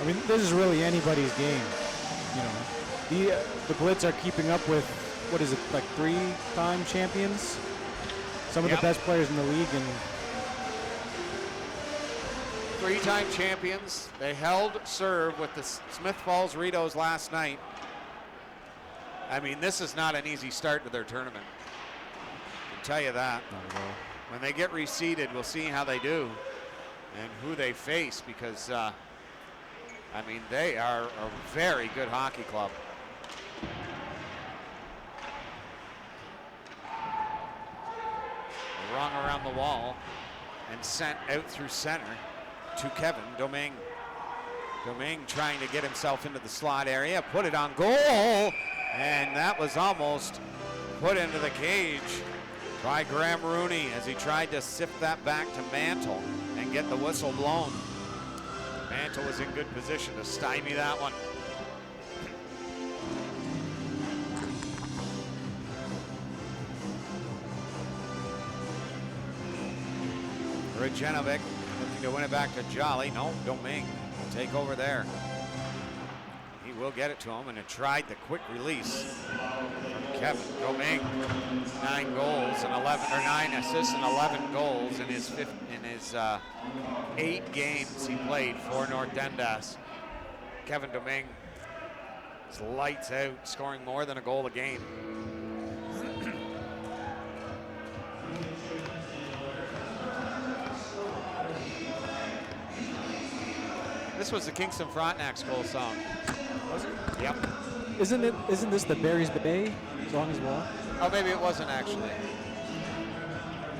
I mean, this is really anybody's game, you know. The Blitz are keeping up with, what is it, like 3-time champions? Some of the best players in the league. And 3-time champions. They held serve with the Smith Falls Ritos last night. I mean, this is not an easy start to their tournament. I can tell you that. Not at all. When they get reseeded, we'll see how they do and who they face, because, I mean, they are a very good hockey club. Rung around the wall and sent out through center to Kevin Domingue. Domingue trying to get himself into the slot area, put it on goal, and that was almost put into the cage by Graham Rooney as he tried to sift that back to Mantle and get the whistle blown. Mantle was in good position to stymie that one. Rajenovic looking to win it back to Jolly. No, Domingue will take over there. He will get it to him, and it tried the quick release from Kevin Domingue. 9 assists and 11 goals in his 8 games he played for North Dundas. Kevin Domingue is lights out, scoring more than a goal a game. This was the Kingston Frontenac's goal song. Was it? Yep. Isn't this the Barry's Bay song as well? Oh, maybe it wasn't actually.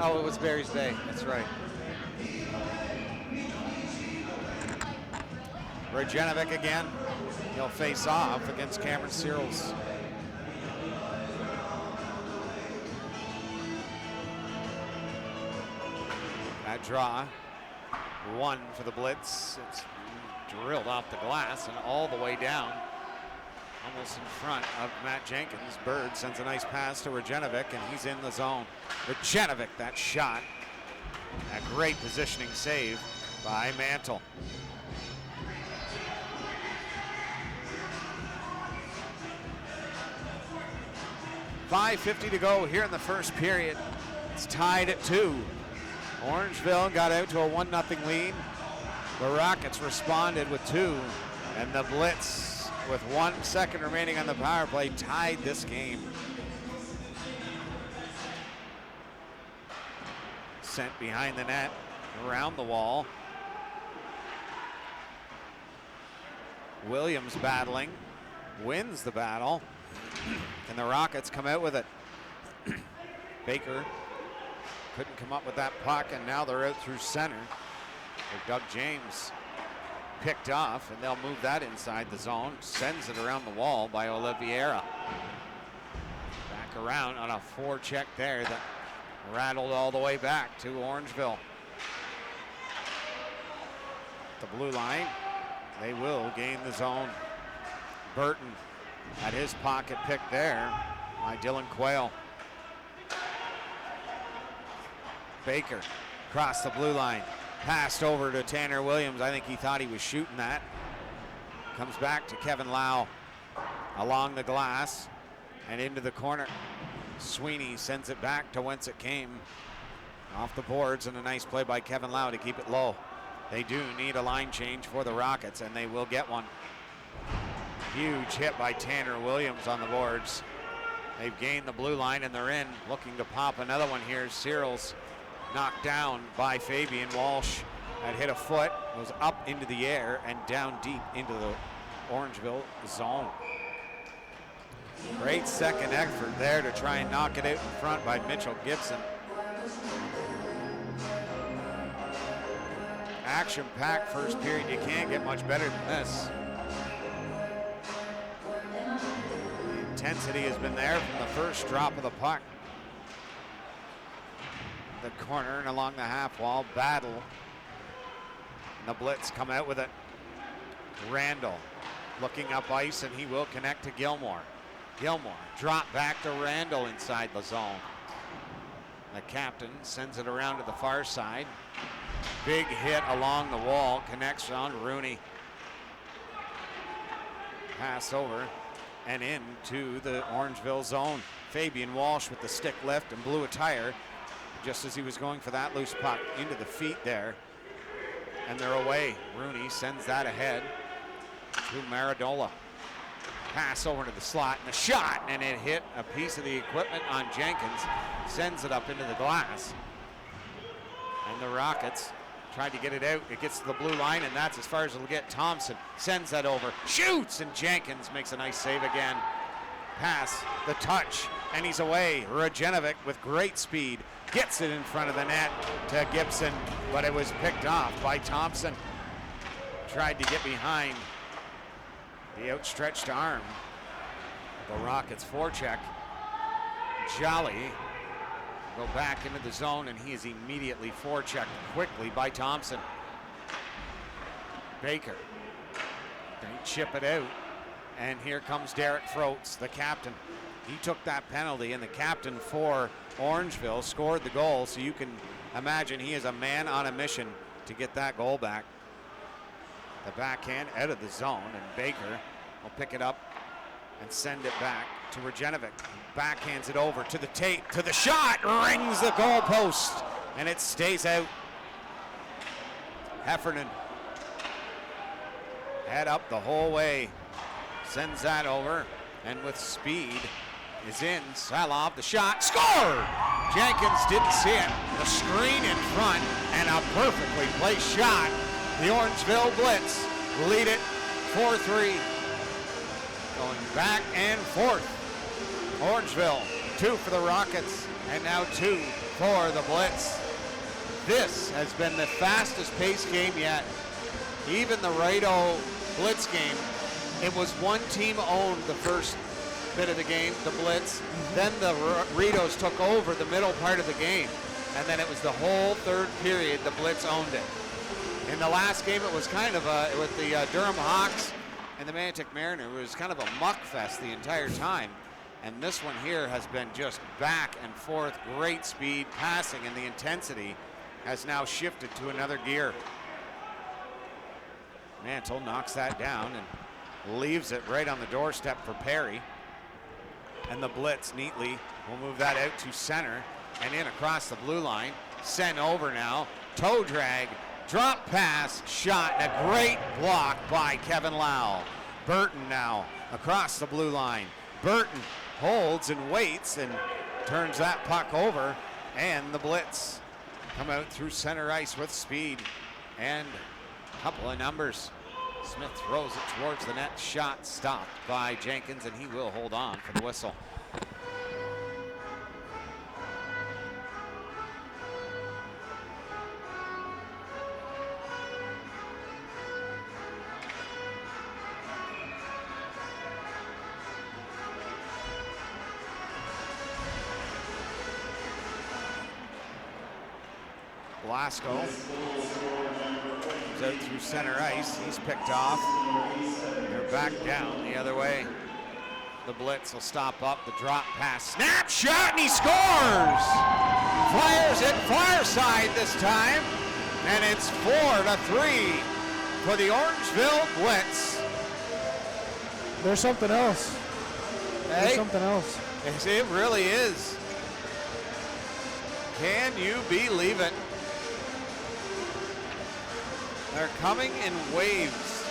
Oh, it was Barry's Bay. That's right. Orangeville again. He'll face off against Cameron Searles. That draw, one for the Blitz. It's drilled off the glass and all the way down, almost in front of Matt Jenkins. Bird sends a nice pass to Orangeville, and he's in the zone. Orangeville, that shot. A great positioning save by Mantle. .550 to go here in the first period. It's tied at 2. Orangeville got out to a 1-0 lead. The Rockets responded with 2, and the Blitz, with 1 second remaining on the power play, tied this game. Sent behind the net, around the wall. Williams battling, wins the battle, and the Rockets come out with it. Baker couldn't come up with that puck, and now they're out through center. Doug James picked off, and they'll move that inside the zone. Sends it around the wall by Oliveira. Back around on a forecheck there that rattled all the way back to Orangeville. The blue line, they will gain the zone. Burton had his pocket pick there by Dylan Quayle. Baker across the blue line, passed over to Tanner Williams. I think he thought he was shooting that. Comes back to Kevin Lau along the glass and into the corner. Sweeney sends it back to whence it came. Off the boards, and a nice play by Kevin Lau to keep it low. They do need a line change for the Rockets, and they will get one. Huge hit by Tanner Williams on the boards. They've gained the blue line, and they're in, looking to pop another one here. Searles knocked down by Fabian Walsh. That hit a foot, goes up into the air and down deep into the Orangeville zone. Great second effort there to try and knock it out in front by Mitchell Gibson. Action-packed first period. You can't get much better than this. The intensity has been there from the first drop of the puck. The corner and along the half wall, battle. And the Blitz come out with it. Randall looking up ice, and he will connect to Gilmore. Gilmore drop back to Randall inside the zone. The captain sends it around to the far side. Big hit along the wall, connects on Rooney. Pass over and into the Orangeville zone. Fabian Walsh with the stick lift and blew a tire just as he was going for that loose puck into the feet there. And they're away. Rooney sends that ahead to Maradola. Pass over to the slot and a shot, and it hit a piece of the equipment on Jenkins. Sends it up into the glass. And the Rockets tried to get it out. It gets to the blue line, and that's as far as it'll get. Thompson sends that over, shoots, and Jenkins makes a nice save again. Pass, the touch, and he's away. Orangeville with great speed gets it in front of the net to Gibson, but it was picked off by Thompson. Tried to get behind the outstretched arm. The Rockets forecheck. Jolly go back into the zone, and he is immediately forechecked quickly by Thompson. Baker, they chip it out, and here comes Derek Froats, the captain. He took that penalty, and the captain for Orangeville scored the goal, so you can imagine he is a man on a mission to get that goal back. The backhand out of the zone, and Baker will pick it up and send it back to Orangeville. Backhands it over to the tape, to the shot, rings the goal post, and it stays out. Heffernan, head up the whole way, sends that over, and with speed is in. Salov, the shot, score! Jenkins didn't see it. The screen in front, and a perfectly placed shot. The Orangeville Blitz lead it 4-3. Going back and forth. Orangeville, 2 for the Rockets, and now 2 for the Blitz. This has been the fastest paced game yet. Even the Rideau Blitz game, it was one team owned the first bit of the game, the Blitz. Then the Ritos took over the middle part of the game. And then it was the whole third period, the Blitz owned it. In the last game, it was kind of with the Durham Hawks and the Mantic Mariner, it was kind of a muck fest the entire time. And this one here has been just back and forth, great speed, passing, and the intensity has now shifted to another gear. Mantle knocks that down and leaves it right on the doorstep for Perry. And the Blitz neatly will move that out to center and in across the blue line. Sent over now, toe drag, drop pass, shot, and a great block by Kevin Lau. Burton now across the blue line. Burton holds and waits and turns that puck over, and the Blitz come out through center ice with speed and a couple of numbers. Smith throws it towards the net, shot stopped by Jenkins, and he will hold on for the whistle. Blasco goes out through center ice. He's picked off. They're back down the other way. The Blitz will stop up. The drop pass, snap shot, and he scores! Fires it far side this time, and it's 4-3 for the Orangeville Blitz. There's something else. There's Hey? something else. Yes, it really is. Can you believe it? They're coming in waves.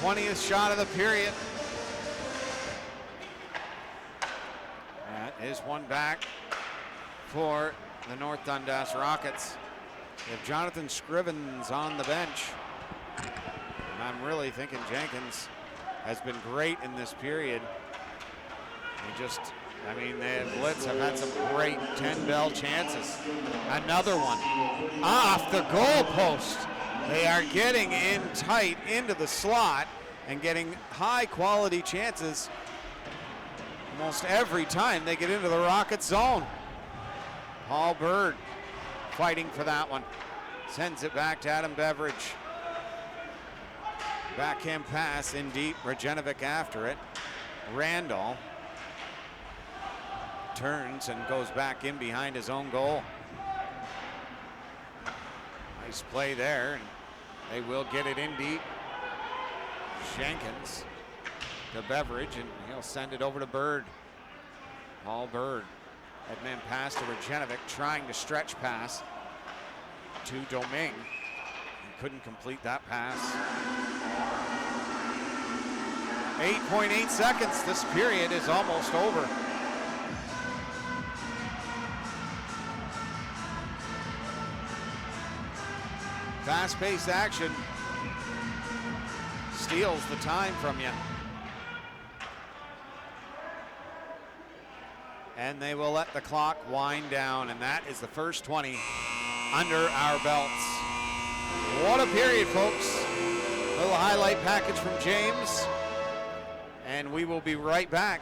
'20th shot of the period. That is one back for the North Dundas Rockets. They have Jonathan Scrivens on the bench. And I'm really thinking Jenkins has been great in this period. The Blitz have had some great 10-bell chances. Another one off the goal post. They are getting in tight into the slot and getting high-quality chances almost every time they get into the Rocket zone. Paul Bird fighting for that one. Sends it back to Adam Beveridge. Backhand pass in deep. Rajenovic after it. Randall turns and goes back in behind his own goal. Nice play there, and they will get it in deep. Jenkins to Beveridge, and he'll send it over to Bird. Paul Bird. Headman pass to Rajenovic, trying to stretch pass to Domingue. He couldn't complete that pass. 8.8 seconds. This period is almost over. Fast-paced action steals the time from you. And they will let the clock wind down, and that is the first 20 under our belts. What a period, folks. Little highlight package from James. And we will be right back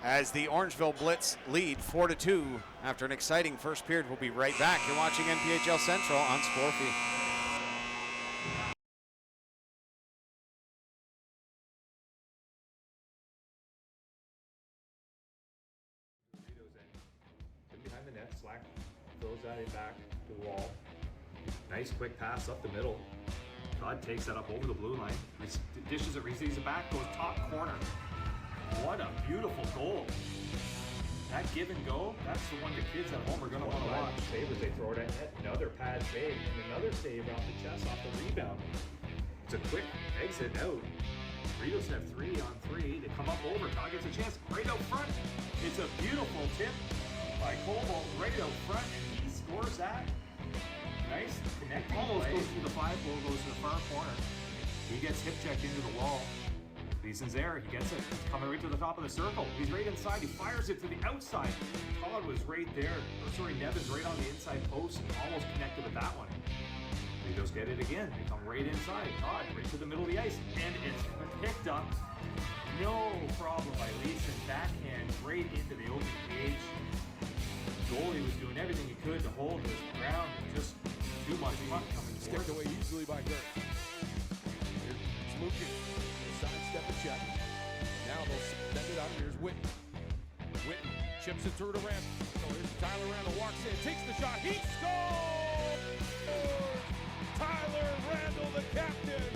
as the Orangeville Blitz lead 4-2 after an exciting first period. We'll be right back. You're watching NPHL Central on Sportfy. Behind the net, Slack throws that in back to the wall. Nice quick pass up the middle. Todd takes that up over the blue line. Dishes it, receives it back, goes top corner. What a beautiful goal. That give and go, that's the one the kids at home are going to want to watch. Save as they throw it at net. Another pad save, and another save off the chest off the rebound. It's a quick exit out. Ritos have 3-on-3. They come up over. Todd gets a chance right out front. It's a beautiful tip by Colville right out front, and he scores that. Nice connecting. Almost goes through the 5 goal, goes to the far corner. He gets hip checked into the wall. Leeson's there, he gets it. He's coming right to the top of the circle. He's right inside, he fires it to the outside. Todd was right there, or sorry, Nevin's right on the inside post and almost connected with that one. Ritos get it again, they come right inside. Todd right to the middle of the ice, and it's picked up. No problem by Leeson, backhand right into the open cage. Goalie was doing everything he could to hold his ground, and just too much puck coming Skipped forward. away easily by Gert. Here's Lukin. Sidestep a check. Now they'll send it out. Here's Whitten. Whitten chips it through to Randall. So here's Tyler Randall, walks in, takes the shot. He scores! Tyler Randall, the captain,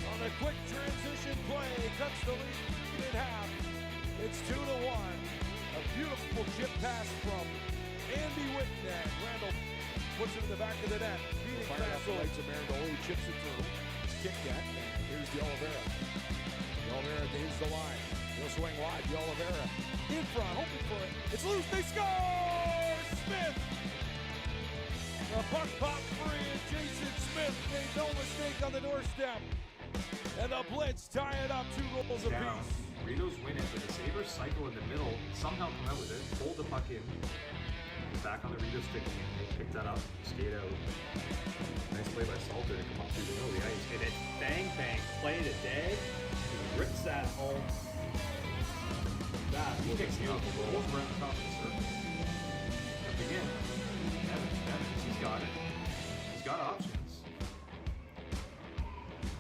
on a quick transition play, cuts the lead in half. It's 2-1. A beautiful chip pass from Andy Whitten, and Randall puts it in the back of the net. Beating Castle. He chips it through. It's kicked at, and here's the Oliveira. The Oliveira gains the line. He'll swing wide. The Oliveira in front, hoping for it. It's loose. They score! Smith! The puck popped free, and Jason Smith made no mistake on the doorstep. And the Blitz tie it up 2 goals Down. apiece. Ritos win it, but the Sabres cycle in the middle, somehow come out with it, hold the puck in, back on the Ritos stick, and they pick that up, skate out. Nice play by Salter to come up through the middle of the ice. And it's bang bang, play to day. He rips that home. That he kicks the goals around the top of the circle. Up again. Evans, he's got it. He's got options.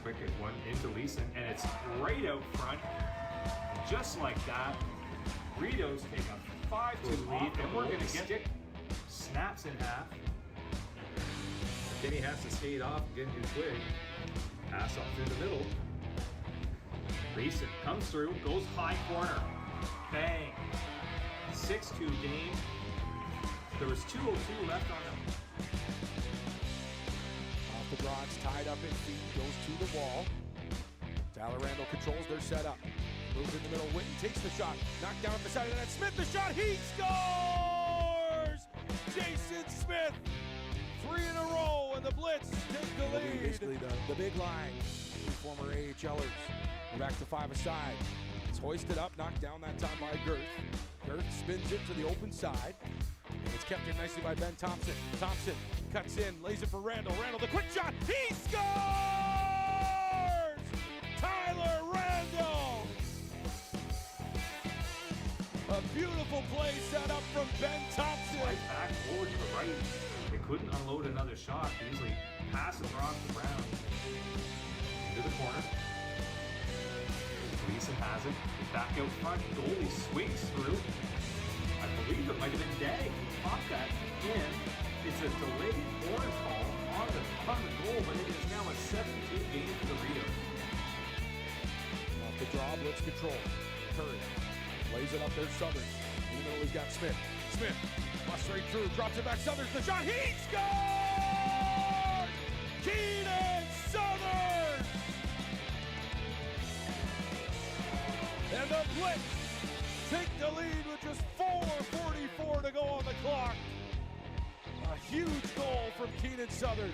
Quick one into Leeson, and it's right out front. And just like that, Ritos take a 5-2 lead, and we're gonna get snaps in half. Kenny has to skate off and get into twig. Pass up through the middle. Leeson comes through, goes high corner. Bang. 6-2 game. There was 2:02 left on them. Off the draw, it's tied up in feet, goes to the wall. Tyler Randall controls their setup. Moves in the middle, Whitten takes the shot. Knocked down at the side of the net. Smith the shot, he scores! Jason Smith! 3 in a row, and the Blitz take the lead. Basically the big line. Two former AHLers. We're back to 5 aside. It's hoisted up, knocked down that time by Girth. Girth spins it to the open side. And it's kept in nicely by Ben Thompson. Thompson cuts in, lays it for Randall. Randall, the quick shot, he scores! Tyler Randall! A beautiful play set up from Ben Thompson. Right back forward to the right. They couldn't unload another shot. Easily pass it across the ground. Into the corner. Leeson has it. Back out front. Goalie swings through. I believe it might have been Day. Popped that in. It's a delayed orange ball on the goal, but it is now a 7-2 game for the Ritos. Off the draw, Blitz control. Curry lays it up there, Southern. In the middle, he's got Smith. Smith busts right through, drops it back, Southern. The shot, he scored! Keenan Southern! And the Blitz take the lead with just 4:44 to go on the clock. A huge goal from Keenan Southern.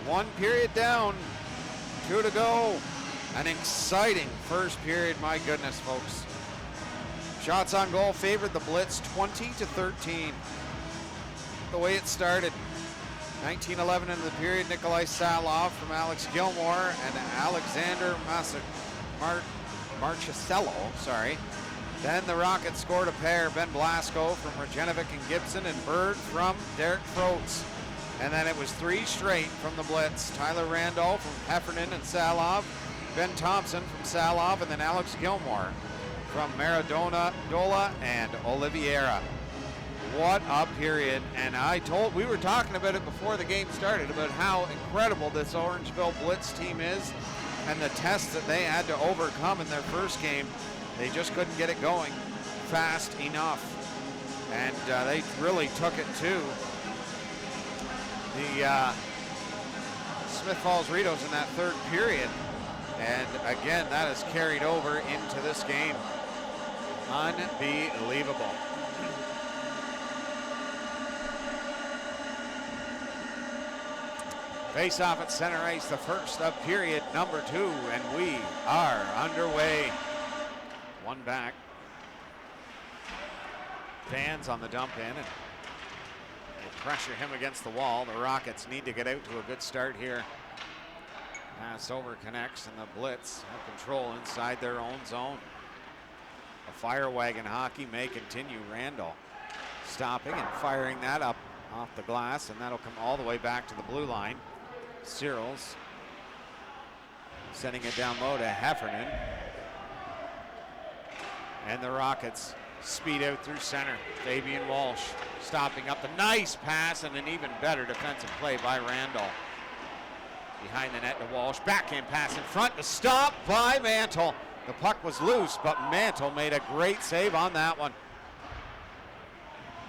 1 period down, 2 to go. An exciting first period, my goodness, folks. Shots on goal favored the Blitz 20-13. The way it started. 19:11 into the period, Nikolai Salov from Alex Gilmore and Alexander Marchesello, Then the Rockets scored a pair, Ben Blasco from Rajenovic and Gibson, and Bird from Derek Froats. And then it was 3 straight from the Blitz. Tyler Randolph from Heffernan and Salov, Ben Thompson from Salov, and then Alex Gilmore from Maradona, Dola, and Oliveira. What a period. And we were talking about it before the game started, about how incredible this Orangeville Blitz team is and the tests that they had to overcome in their first game. They just couldn't get it going fast enough. And they really took it to the Smith Falls Ritos in that third period. And again, that is carried over into this game. Unbelievable. Face off at center ice, the first of period number 2, and we are underway. 1 back. Fans on the dump in, and will pressure him against the wall. The Rockets need to get out to a good start here. Pass over connects, and the Blitz have control inside their own zone. A fire wagon hockey may continue. Randall stopping and firing that up off the glass, and that'll come all the way back to the blue line. Searles sending it down low to Heffernan. And the Rockets speed out through center. Fabian Walsh stopping up. A nice pass and an even better defensive play by Randall. Behind the net to Walsh. Backhand pass in front. The stop by Mantle. The puck was loose, but Mantle made a great save on that one.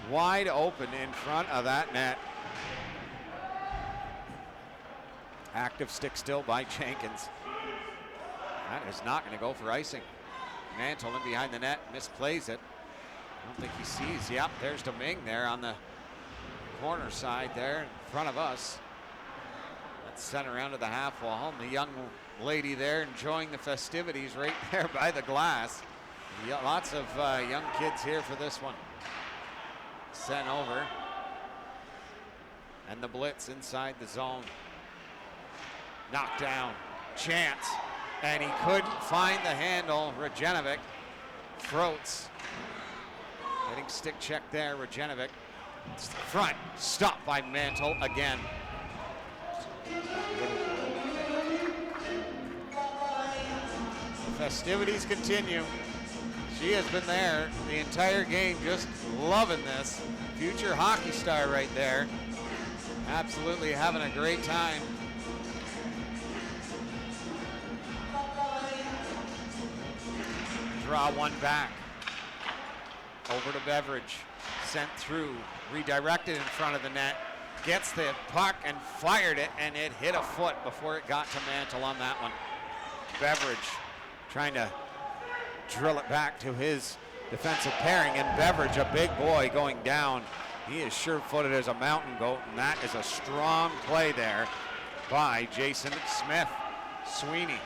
Wide open in front of that net. Active stick still by Jenkins. That is not going to go for icing. Mantle in behind the net, misplays it. I don't think he sees. Yep, there's Domingue there on the corner side there in front of us. That's sent around to the half wall. And the young lady there enjoying the festivities right there by the glass. Lots of young kids here for this one. Sent over. And the Blitz inside the zone. Knocked down, chance, and he couldn't find the handle. Rajenovic, Froats, getting stick check there. Rajenovic, front, stopped by Mantle again. The festivities continue. She has been there the entire game, just loving this. Future hockey star right there. Absolutely having a great time. Draw 1 back. Over to Beveridge. Sent through. Redirected in front of the net. Gets the puck and fired it, and it hit a foot before it got to Mantle on that one. Beveridge trying to drill it back to his defensive pairing, and Beveridge, a big boy, going down. He is sure-footed as a mountain goat, and that is a strong play there by Jason Smith. Sweeney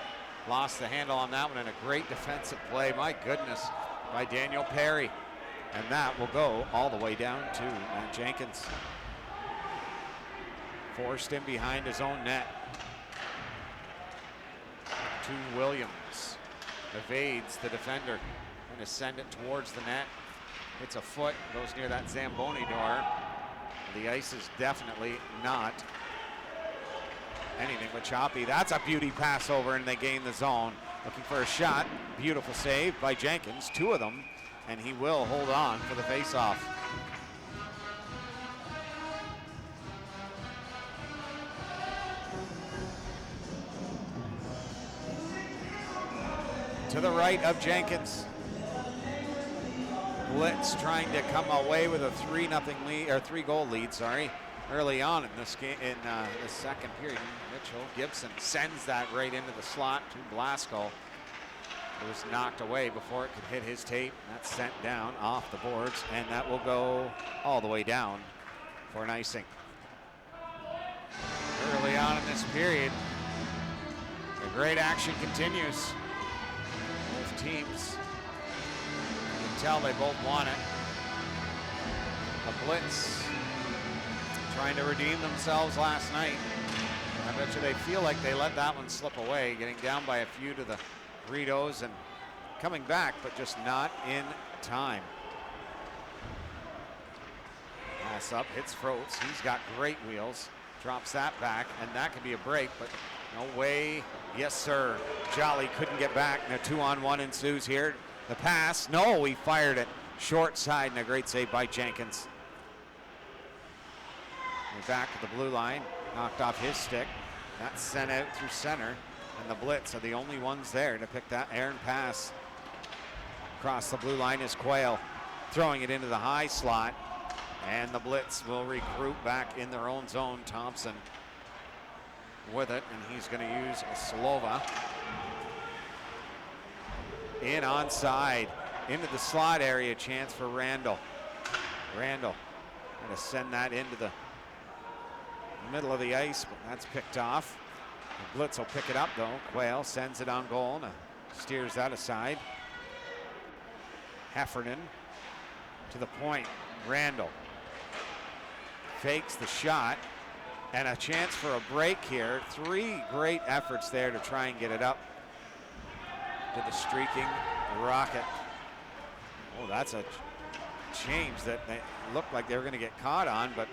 lost the handle on that one, and a great defensive play, my goodness, by Daniel Perry. And that will go all the way down to Matt Jenkins. Forced in behind his own net. To Williams. Evades the defender. Going to send it towards the net. Hits a foot, goes near that Zamboni door. The ice is definitely not anything but choppy. That's a beauty pass over, and they gain the zone. Looking for a shot. Beautiful save by Jenkins, 2 of them, and he will hold on for the faceoff. To the right of Jenkins. Blitz trying to come away with a 3-0 lead, or 3-goal lead, early on in this game, in the second period. Mitchell Gibson sends that right into the slot to Blasco. It was knocked away before it could hit his tape. That's sent down off the boards, and that will go all the way down for an icing. Early on in in this period. The great action continues. Both teams, you can tell they both want it. The Blitz trying to redeem themselves last night. I bet you they feel like they let that one slip away, getting down by a few to the Ritos and coming back, but just not in time. Pass up, hits Froats. He's got great wheels. Drops that back, and that could be a break, but no way. Yes, sir. Jolly couldn't get back, and a 2-on-1 ensues here. The pass, no, he fired it. Short side, and a great save by Jenkins. We're back at the blue line. Knocked off his stick. That's sent out through center, and the Blitz are the only ones there to pick that errant pass. Across the blue line is Quayle, throwing it into the high slot, and the Blitz will regroup back in their own zone. Thompson with it, and he's going to use a Slova. In onside, into the slot area, chance for Randall. Randall going to send that into the middle of the ice, but that's picked off. The Blitz will pick it up though. Quayle sends it on goal and steers that aside. Heffernan to the point. Randall fakes the shot, and a chance for a break here. Three great efforts there to try and get it up to the streaking Rocket. Oh, that's a change that they looked like they were going to get caught on, but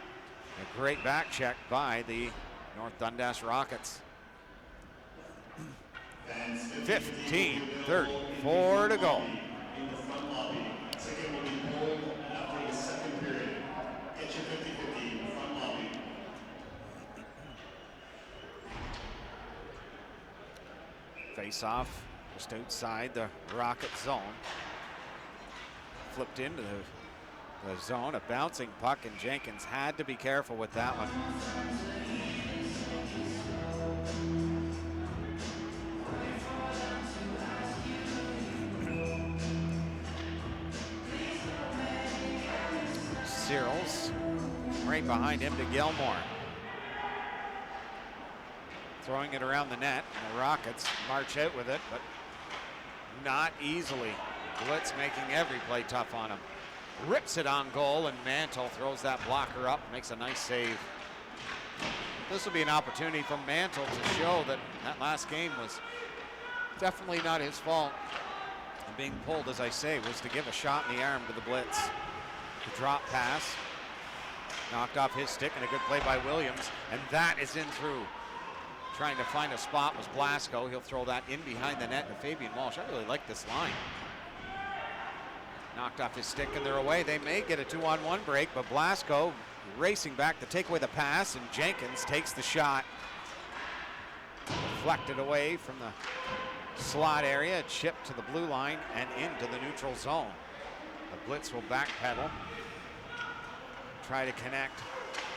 a great back check by the North Dundas Rockets. 15:34 to go. In the front lobby. Ticket will be pulled after the second period. Get your 50-50 in the front lobby. Face off just outside the Rocket zone. Flipped into the zone, a bouncing puck, and Jenkins had to be careful with that one. Searles right behind him to Gilmore. Throwing it around the net, and the Rockets march out with it, but not easily. Blitz making every play tough on him. Rips it on goal, and Mantle throws that blocker up, makes a nice save. This will be an opportunity for Mantle to show that that last game was definitely not his fault. And being pulled, as I say, was to give a shot in the arm to the Blitz. The drop pass, knocked off his stick, and a good play by Williams, and that is in through. Trying to find a spot was Blasco. He'll throw that in behind the net to Fabian Walsh. I really like this line. Knocked off his stick, and they're away. They may get a 2-on-1 break, but Blasco racing back to take away the pass, and Jenkins takes the shot. Deflected away from the slot area, chipped to the blue line and into the neutral zone. The Blitz will backpedal, try to connect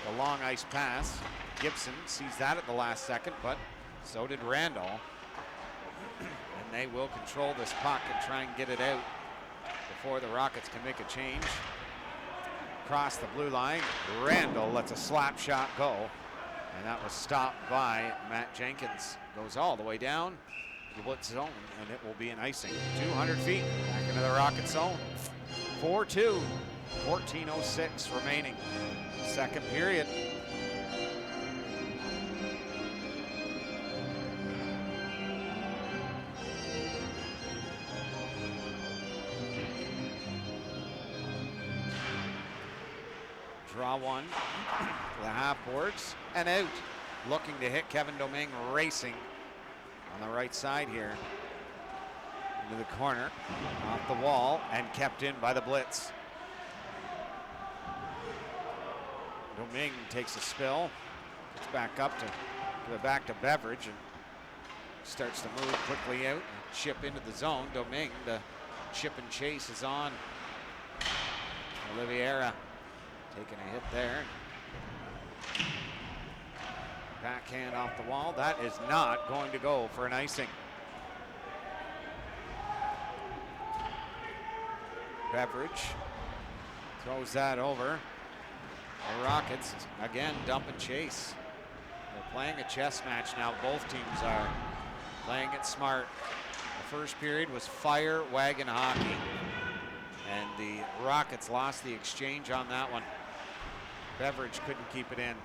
the long ice pass. Gibson sees that at the last second, but so did Randall. And they will control this puck and try and get it out before the Rockets can make a change. Across the blue line, Randall lets a slap shot go, and that was stopped by Matt Jenkins. Goes all the way down to the Blitz zone, and it will be an icing. 200 feet back into the Rocket zone. 4-2, 14:06 remaining. Second period. Draw one to the half boards and out. Looking to hit Kevin Domingue, racing on the right side here. Into the corner, off the wall, and kept in by the Blitz. Domingue takes a spill, gets back up to give it back to Beveridge, and starts to move quickly out and chip into the zone. Domingue, the chip and chase is on. Oliveira taking a hit there. Backhand off the wall. That is not going to go for an icing. Beveridge throws that over. The Rockets again dump and chase. They're playing a chess match now. Both teams are playing it smart. The first period was fire wagon hockey, and the Rockets lost the exchange on that one. Beveridge couldn't keep it in.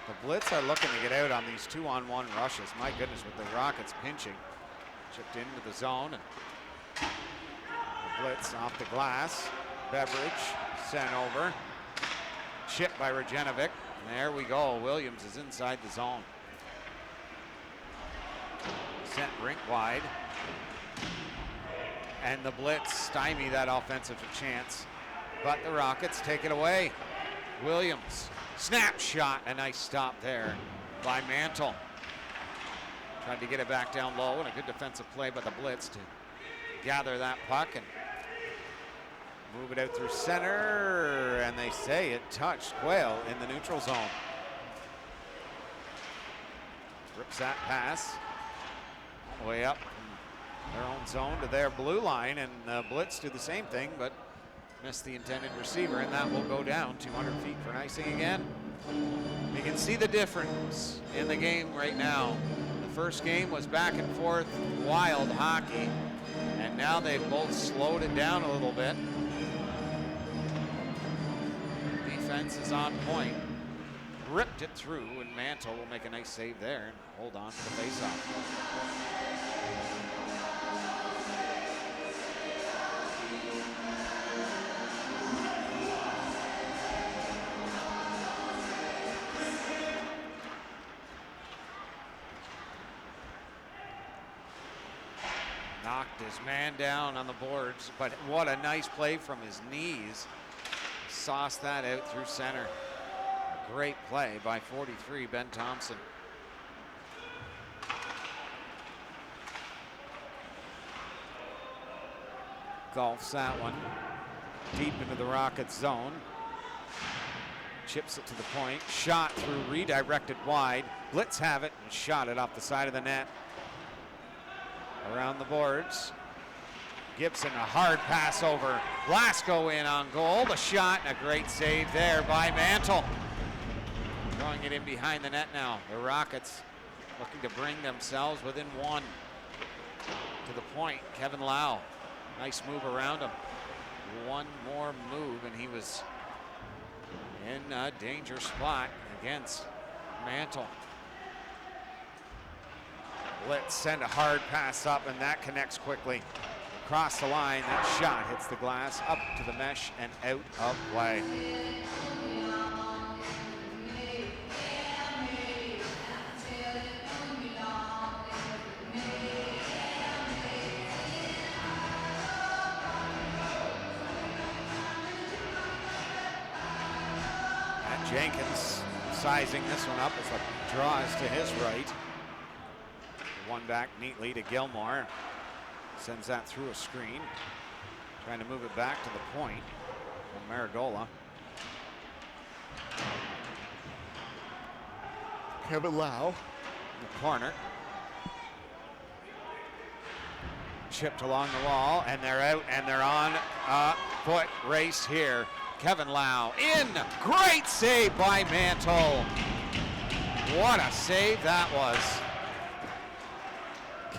The Blitz are looking to get out on these 2-on-1 rushes. My goodness, with the Rockets pinching. Chipped into the zone, and the Blitz off the glass. Beveridge sent over. Chip by Regenovic. There we go. Williams is inside the zone. Sent rink wide. And the Blitz stymie that offensive chance. But the Rockets take it away. Williams, snap shot. A nice stop there by Mantle. Tried to get it back down low, and a good defensive play by the Blitz to gather that puck and move it out through center, and they say it touched Quayle in the neutral zone. Rips that pass all the way up from their own zone to their blue line, and Blitz do the same thing, but missed the intended receiver, and that will go down 200 feet for an icing again. You can see the difference in the game right now. The first game was back and forth, wild hockey, and now they've both slowed it down a little bit. Defense is on point. Ripped it through, and Mantle will make a nice save there and hold on to the faceoff. Knocked his man down on the boards, but what a nice play from his knees. Sauced that out through center. Great play by 43, Ben Thompson. Golfs that one deep into the Rockets zone. Chips it to the point. Shot through, redirected wide. Blitz have it and shot it off the side of the net. Around the boards. Gibson, a hard pass over. Blasco in on goal. The shot and a great save there by Mantle. Throwing it in behind the net now. The Rockets looking to bring themselves within one. To the point, Kevin Lau. Nice move around him. One more move and he was in a danger spot against Mantle. Let's send a hard pass up, and that connects quickly. Across the line, that shot hits the glass, up to the mesh, and out of play. And Jenkins sizing this one up as the draw is to his right. One back neatly to Gilmore. Sends that through a screen. Trying to move it back to the point from Marigola. Kevin Lau in the corner. Chipped along the wall, and they're out, and they're on a foot race here. Kevin Lau in. Great save by Mantle. What a save that was.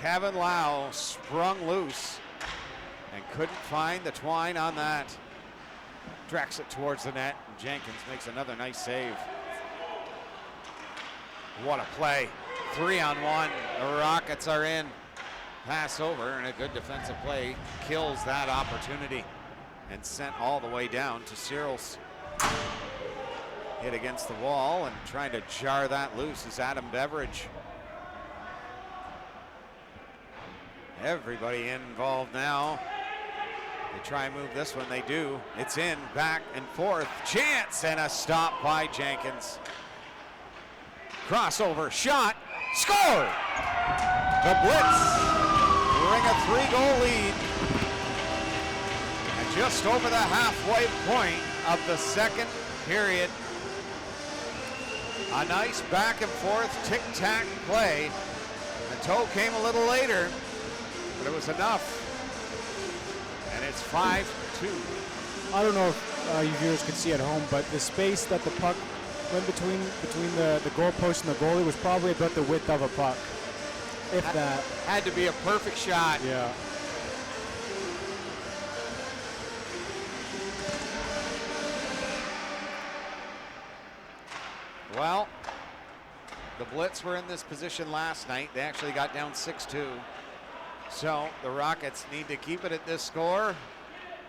Kevin Lau sprung loose and couldn't find the twine on that. Directs it towards the net, and Jenkins makes another nice save. What a play. 3-on-1. The Rockets are in. Pass over, and a good defensive play kills that opportunity and sent all the way down to Searles. Hit against the wall, and trying to jar that loose is Adam Beveridge. Everybody involved now. They try and move this one, they do. It's in, back and forth. Chance, and a stop by Jenkins. Crossover, shot, score! The Blitz bring a 3-goal lead. And just over the halfway point of the second period. A nice back and forth tic-tac play. The toe came a little later, but it was enough, and it's 5-2. I don't know if you viewers can see at home, but the space that the puck went between the goalpost and the goalie was probably about the width of a puck, if that. Had to be a perfect shot. Yeah. Well, the Blitz were in this position last night. They actually got down 6-2. So the Rockets need to keep it at this score.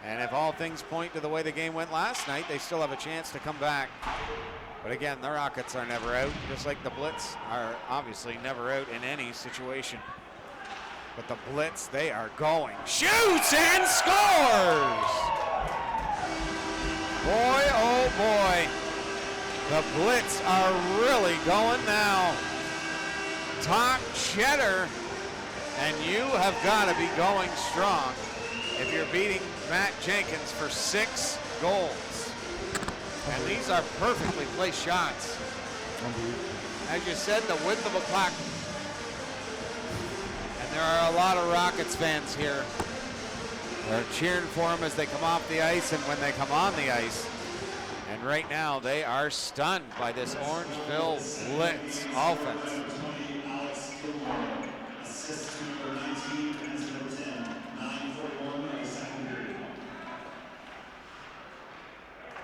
And if all things point to the way the game went last night, they still have a chance to come back. But again, the Rockets are never out, just like the Blitz are obviously never out in any situation. But the Blitz, they are going. Shoots and scores! Boy, oh boy. The Blitz are really going now. Talk cheddar, and you have got to be going strong if you're beating Matt Jenkins for 6 goals. And these are perfectly placed shots. As you said, the width of a puck. And there are a lot of Rockets fans here. They're cheering for them as they come off the ice and when they come on the ice. And right now, they are stunned by this Orangeville Blitz offense.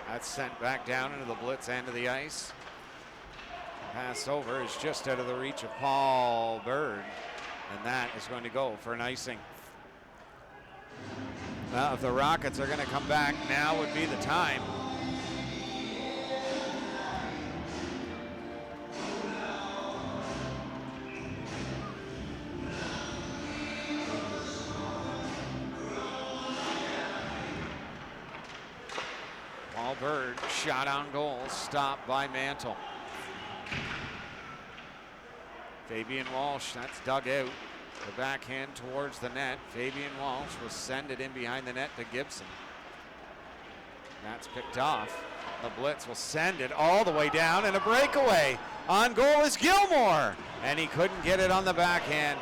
That's sent back down into the Blitz end of the ice. Pass over is just out of the reach of Paul Bird. And that is going to go for an icing. Well, if the Rockets are going to come back, now would be the time. Paul Bird, shot on goal, stopped by Mantle. Fabian Walsh, that's dug out. The backhand towards the net. Fabian Walsh will send it in behind the net to Gibson. That's picked off. The Blitz will send it all the way down and a breakaway. On goal is Gilmore. And he couldn't get it on the backhand.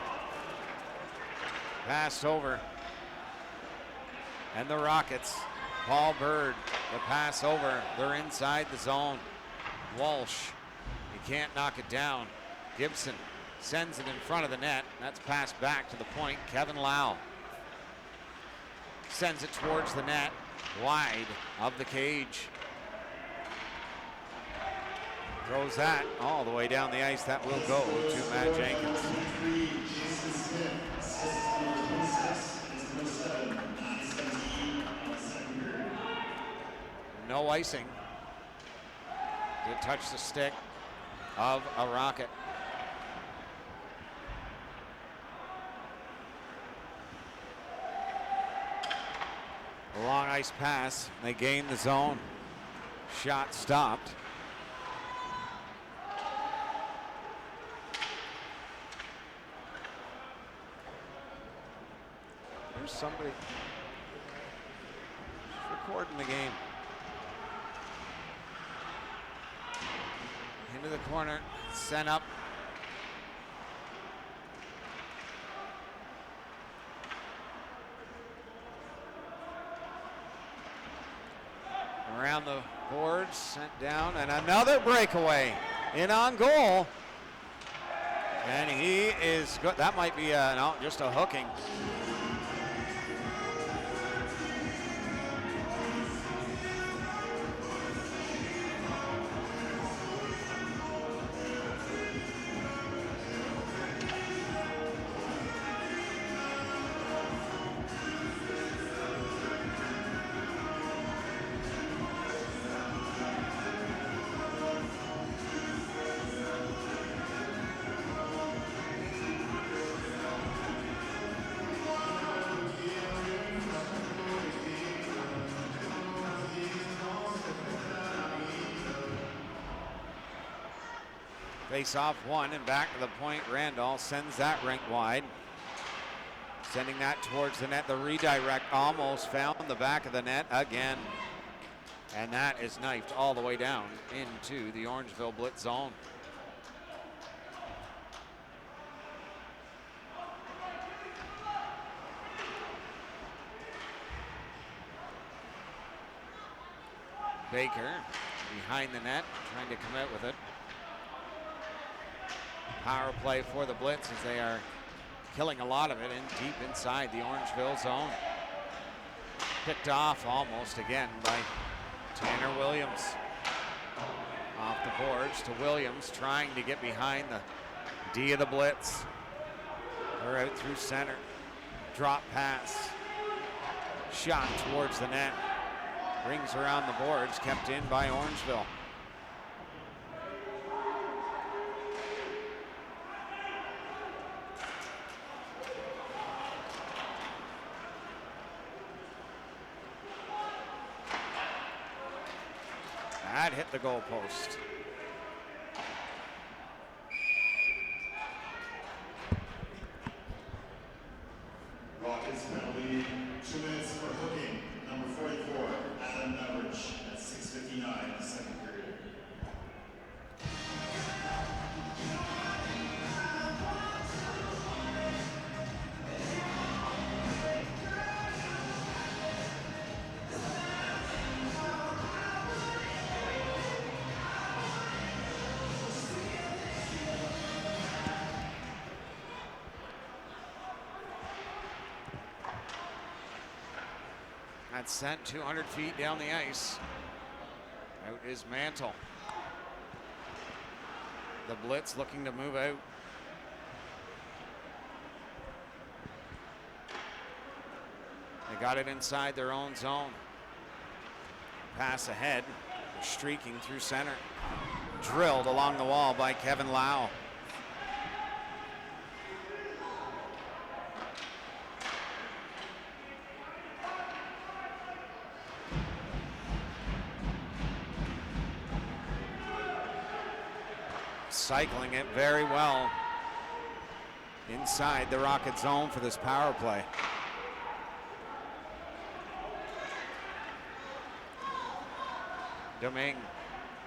Passed over. And the Rockets. Paul Bird, the pass over. They're inside the zone. Walsh, he can't knock it down. Gibson sends it in front of the net. That's passed back to the point. Kevin Lau sends it towards the net, wide of the cage. Throws that all the way down the ice. That will go to Matt Jenkins. No icing. Did touch the stick of a Rocket. A long ice pass. They gain the zone. Shot stopped. There's somebody recording the game. Into the corner, sent up. Around the boards, sent down, and another breakaway in on goal. And he is good. That might be no, just a hooking. Face off one and back to the point. Randall sends that rink wide. Sending that towards the net. The redirect almost found the back of the net again. And that is knifed all the way down into the Orangeville Blitz zone. Baker behind the net, trying to come out with it. Power play for the Blitz as they are killing a lot of it in deep inside the Orangeville zone. Picked off almost again by Tanner Williams. Off the boards to Williams, trying to get behind the D of the Blitz. They're out through center. Drop pass. Shot towards the net. Rings around the boards, kept in by Orangeville. That hit the goalpost. Rockets penalty, 2 minutes for hooking, number 44, Adam Beveridge, at 6:59, second period. That's sent 200 feet down the ice. Out is Mantle. The Blitz looking to move out. They got it inside their own zone. Pass ahead, streaking through center. Drilled along the wall by Kevin Lau. Cycling it very well inside the Rocket zone for this power play. Domingue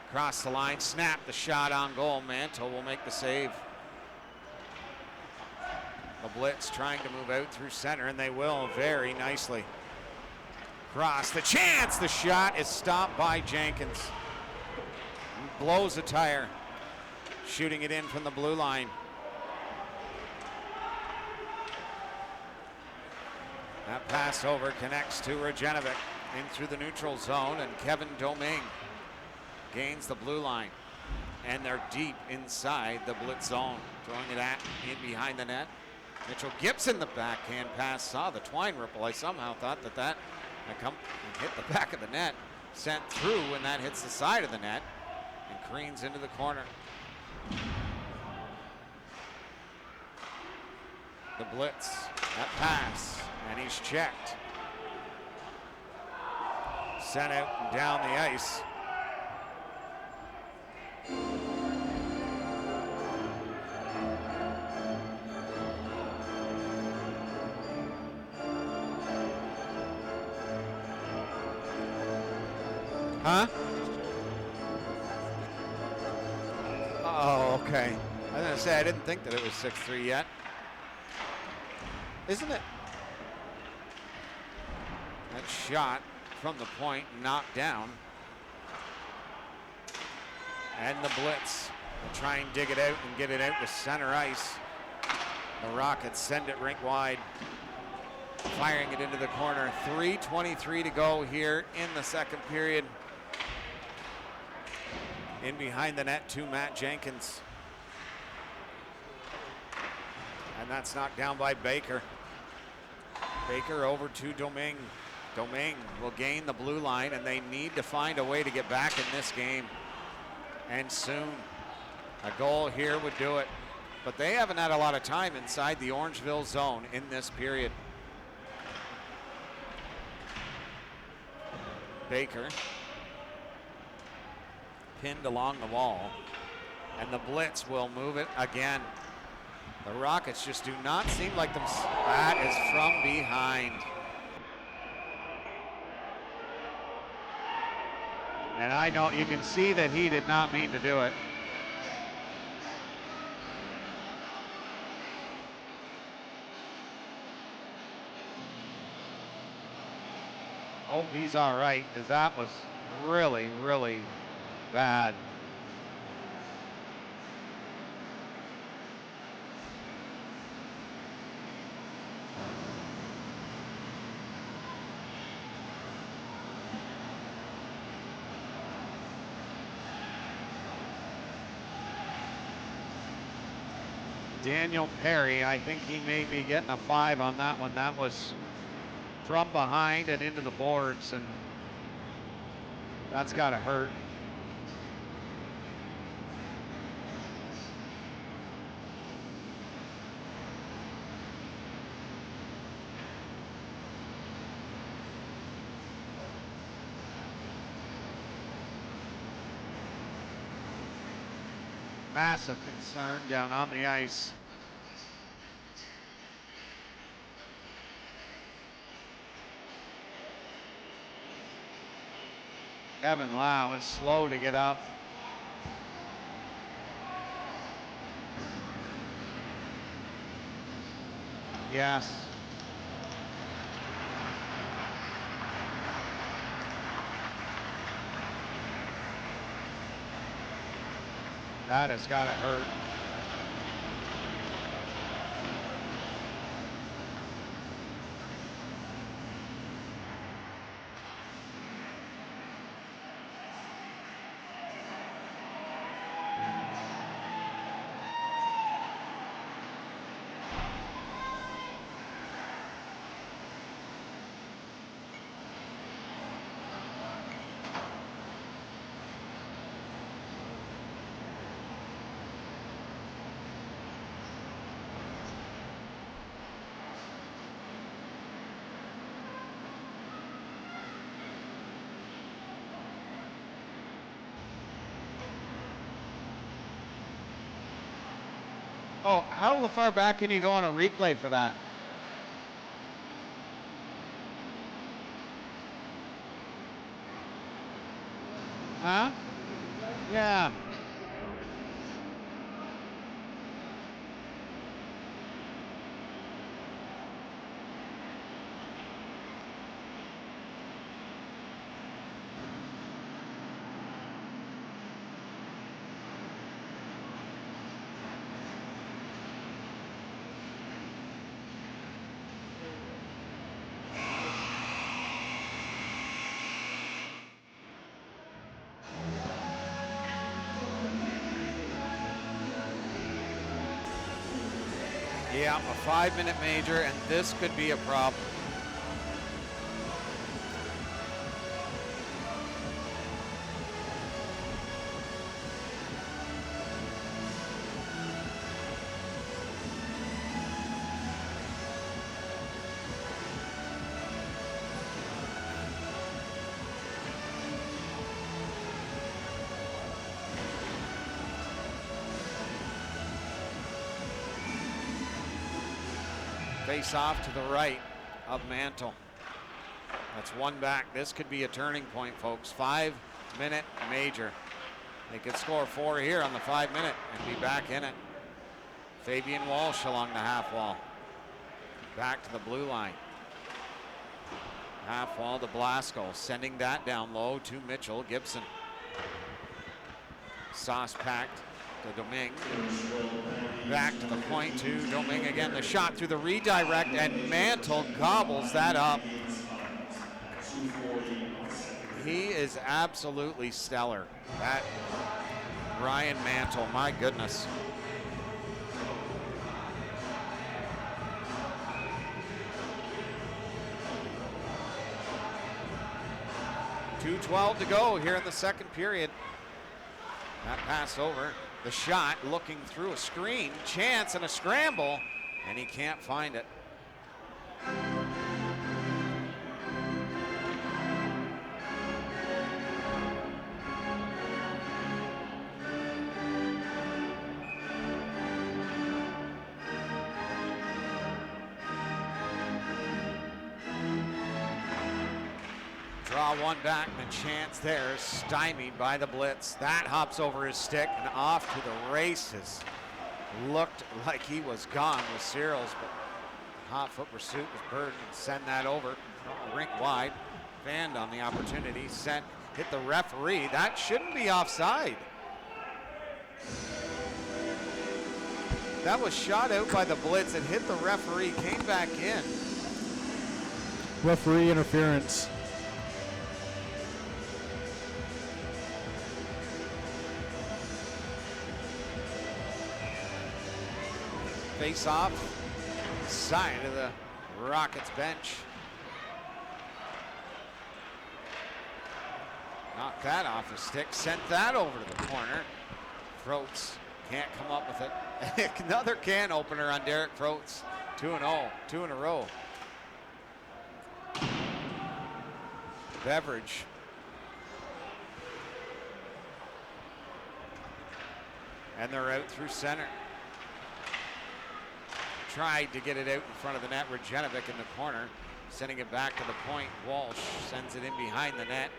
across the line, snap the shot on goal. Mantle will make the save. The Blitz trying to move out through center, and they will very nicely. Cross the chance, the shot is stopped by Jenkins. Blows a tire. Shooting it in from the blue line. That pass over connects to Rajenovic in through the neutral zone, and Kevin Domingue gains the blue line. And they're deep inside the Blitz zone. Throwing it in behind the net. Mitchell Gibson, the backhand pass, saw the twine ripple. I somehow thought that come and hit the back of the net. Sent through, and that hits the side of the net and careens into the corner. The Blitz, that pass, and he's checked. Sent out and down the ice. Huh? Oh, okay. I was gonna say, I didn't think that it was 6-3 yet. Isn't it? That shot from the point, knocked down. And the Blitz will try and dig it out and get it out to center ice. The Rockets send it rink wide. Firing it into the corner. 3:23 to go here in the second period. In behind the net to Matt Jenkins. And that's knocked down by Baker. Baker over to Domingue. Domingue will gain the blue line, and they need to find a way to get back in this game. And soon. A goal here would do it. But they haven't had a lot of time inside the Orangeville zone in this period. Baker. Pinned along the wall. And the Blitz will move it again. The Rockets just do not seem like them. That is from behind. And I know you can see that he did not mean to do it. Oh, he's all right, because that was really, really bad. Daniel Perry, I think he may be getting a 5 on that one. That was from behind and into the boards, and that's got to hurt. Massive concern down on the ice. Evan Lau is slow to get up. Yes. That has got to hurt. Oh, how far back can you go on a replay for that? Huh? Yeah. Yeah, a 5-minute major, and this could be a problem. Face off to the right of Mantle. That's one back. This could be a turning point, folks. 5-minute major. They could score 4 here on the 5-minute and be back in it. Fabian Walsh along the half wall. Back to the blue line. Half wall to Blasco. Sending that down low to Mitchell. Gibson. Sauce packed to Domingue. Back to the point to Domingue again. The shot through the redirect, and Mantle gobbles that up. He is absolutely stellar. That Ryan Mantle, my goodness. .212 to go here in the second period. That pass over. The shot looking through a screen. Chance and a scramble, and he can't find it. Draw one back, and Chance there is stymied by the Blitz. That hops over his stick and off to the races. Looked like he was gone with Searles, but hot foot pursuit was Burton and send that over. Rink wide. Fanned on the opportunity, sent hit the referee. That shouldn't be offside. That was shot out by the Blitz. It hit the referee, came back in. Referee interference. Face off, side of the Rockets bench. Knocked that off his stick, sent that over to the corner. Froats can't come up with it. Another can opener on Derek Froats. 2-0, 2 in a row. Beveridge. And they're out through center. Tried to get it out in front of the net. Orangeville in the corner, sending it back to the point. Walsh sends it in behind the net.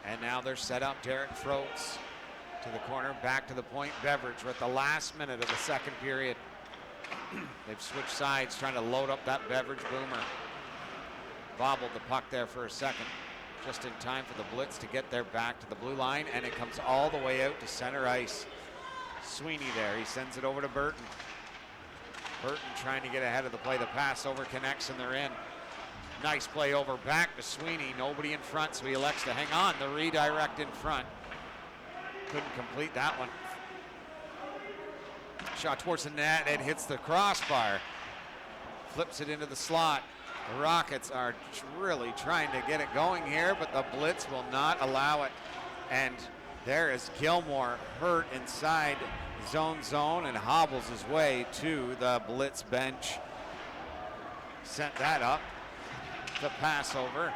And now they're set up. Derek Froats to the corner, back to the point. Beveridge. We're at the last minute of the second period. They've switched sides, trying to load up that Beveridge boomer. Bobbled the puck there for a second, just in time for the Blitz to get their back to the blue line, and it comes all the way out to center ice. Sweeney there, he sends it over to Burton. Burton trying to get ahead of the play. The pass over connects and they're in. Nice play over, back to Sweeney. Nobody in front, so he elects to hang on. The redirect in front. Couldn't complete that one. Shot towards the net, it hits the crossbar. Flips it into the slot. The Rockets are really trying to get it going here, but the Blitz will not allow it. And there is Gilmore hurt inside zone and hobbles his way to the Blitz bench. Sent that up. The pass over.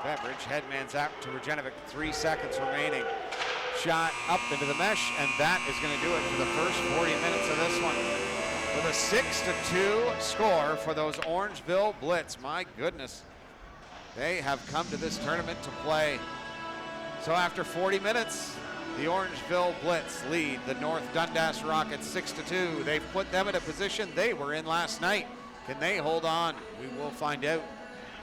Beveridge, headman's out to Orangeville. 3 seconds remaining. Shot up into the mesh, and that is going to do it for the first 40 minutes of this one. With a 6-2 score for those Orangeville Blitz. My goodness. They have come to this tournament to play. So after 40 minutes, the Orangeville Blitz lead the North Dundas Rockets 6-2. They've put them in a position they were in last night. Can they hold on? We will find out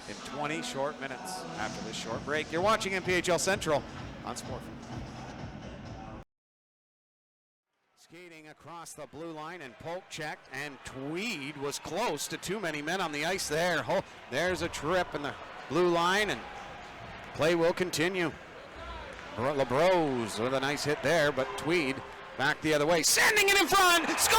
in 20 short minutes after this short break. You're watching MPHL Central on Sport. Skating across the blue line and poke checked, and Tweed was close to too many men on the ice there. Oh, there's a trip in the blue line, and play will continue. LeBrose with a nice hit there, but Tweed back the other way, sending it in front, score!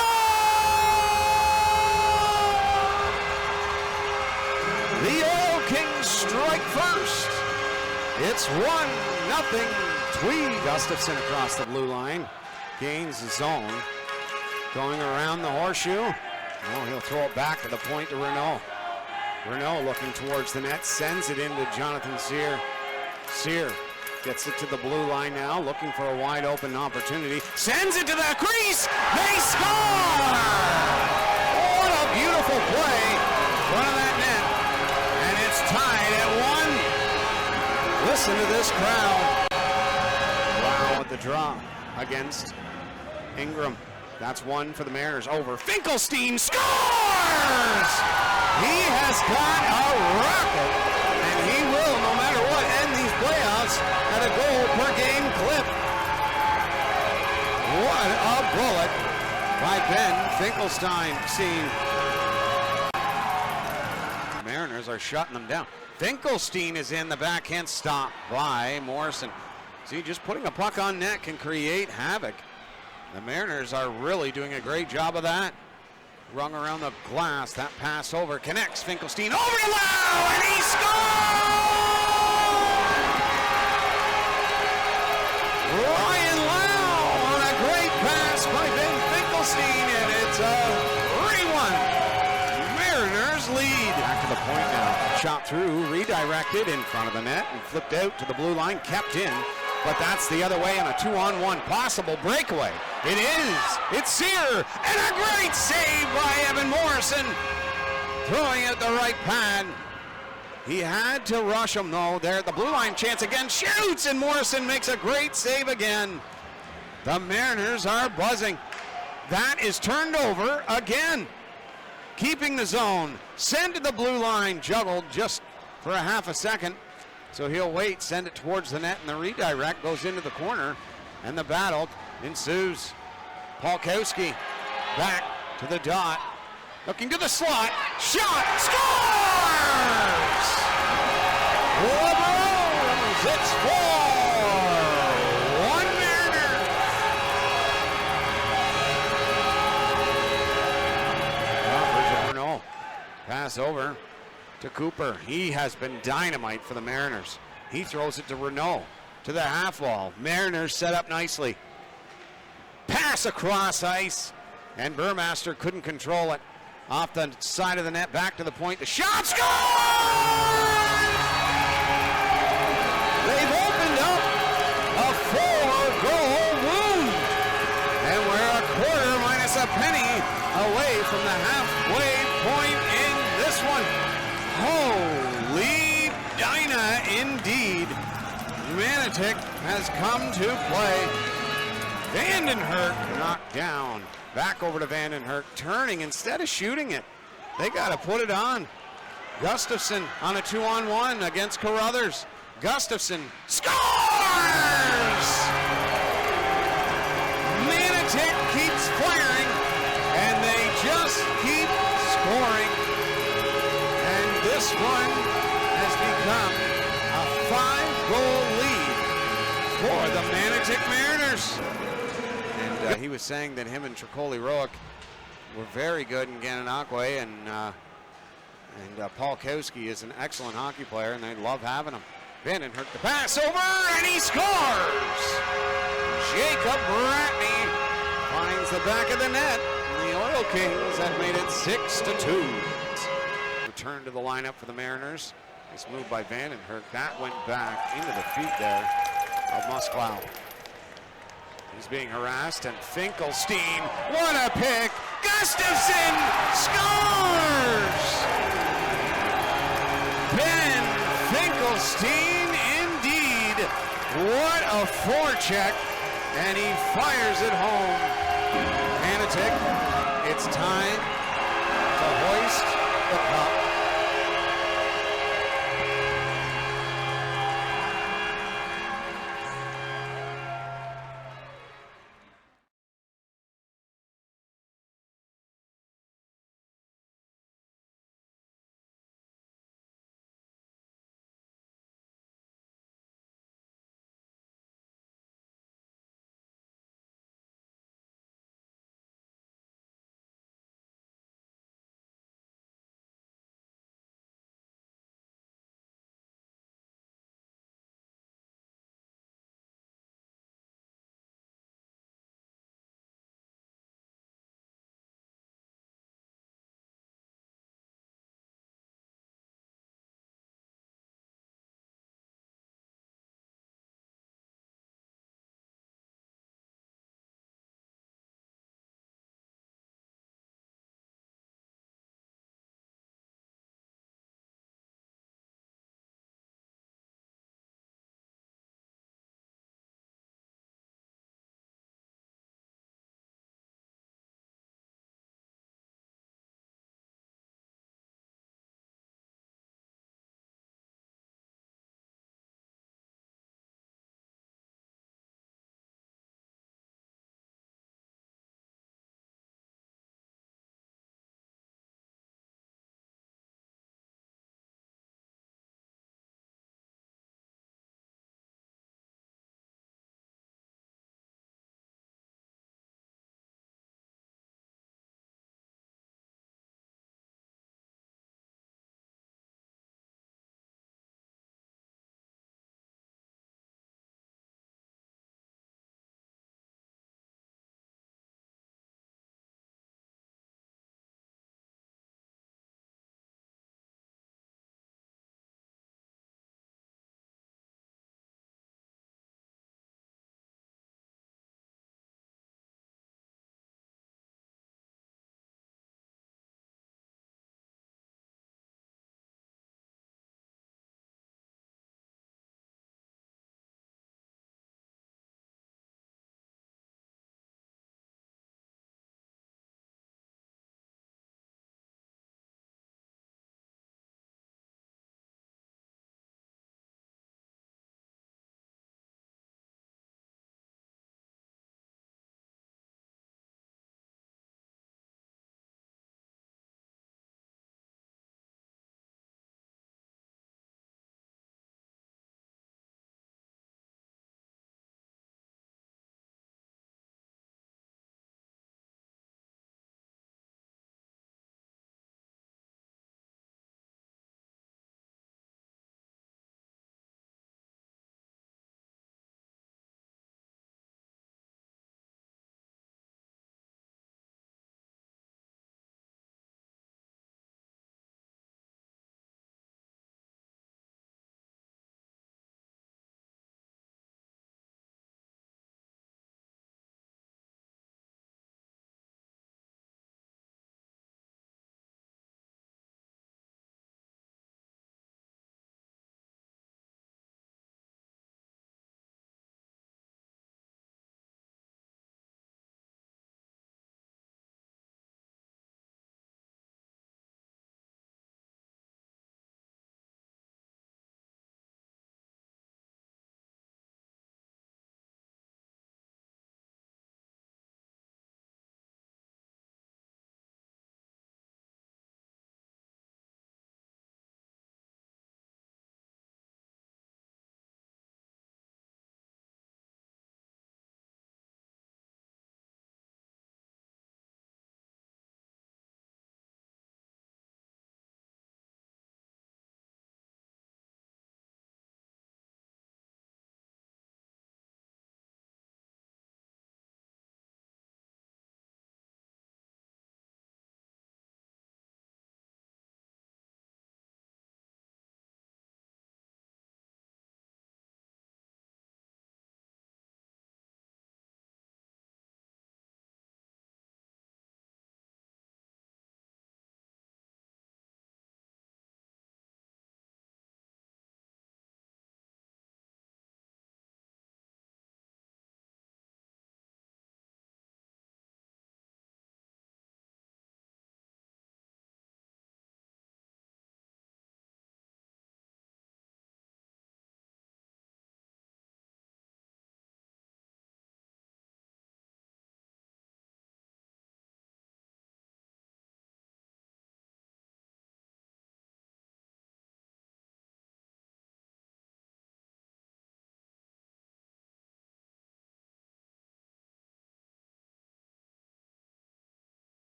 The Oil Kings strike first. It's 1-0 Tweed. Gustafson across the blue line, gains the zone, going around the horseshoe. Oh, he'll throw it back to the point to Renault. Renault looking towards the net, sends it into Jonathan Sear. Sear gets it to the blue line now, looking for a wide open opportunity. Sends it to the crease. They score! What a beautiful play in front of that net. And it's tied at 1. Listen to this crowd. Wow, with the draw against Ingram. That's one for the Mariners. Over. Finkelstein scores! He has got a rocket, and he will, no matter what, end these playoffs at a goal per game clip. What a bullet by Ben Finkelstein. Mariners are shutting them down. Finkelstein is in, the backhand stop by Morrison. See, just putting a puck on net can create havoc. The Mariners are really doing a great job of that. Rung around the glass, that pass over, connects, Finkelstein over to Lau, and he scores! Ryan Lau on a great pass by Ben Finkelstein, and it's a 3-1. Mariners lead. Back to the point now, shot through, redirected in front of the net, and flipped out to the blue line, kept in. But that's the other way on a 2-on-1 possible breakaway. It is. It's Sear. And a great save by Evan Morrison. Throwing it the right pad. He had to rush him though. There at the blue line, chance again. Shoots, and Morrison makes a great save again. The Mariners are buzzing. That is turned over again. keeping the zone. Send to the blue line, juggled just for a half a second. So he'll wait, send it towards the net, and the redirect goes into the corner, and the battle ensues. Polkowski back to the dot, looking to the slot, shot, scores! Maroons, it's 4-1 Mariners. Renault, pass over to Cooper. He has been dynamite for the Mariners. He throws it to Renault, to the half wall. Mariners set up nicely. Pass across ice, and Burmaster couldn't control it. Off the side of the net, back to the point. The shot, scores! They've opened up a 4-goal wound, and we're a quarter minus a penny away from the halfway point in this one. Holy Dinah indeed. Manitic has come to play. Vandenhurk knocked down. Back over to Vandenhurk, turning instead of shooting it. They got to put it on. Gustafson on a 2-on-1 against Carruthers. Gustafson scores! Manitic keeps firing, and they just keep scoring. And this one has become a 5-goal lead for the Manitic Mariners. And he was saying that him and Tricoli Roic were very good in Gananoque, and Polkowski is an excellent hockey player, and they love having him. Vandenhurk the pass over, and he scores! Jacob Bratney finds the back of the net. The Oil Kings have made it 6-2. Return to the lineup for the Mariners. Nice move by Vandenhurk. That went back into the feet there of Musklau. He's being harassed, and Finkelstein, what a pick! Gustafson scores! Ben Finkelstein, indeed. What a forecheck, and he fires it home. Manitic, it's time to hoist the cup.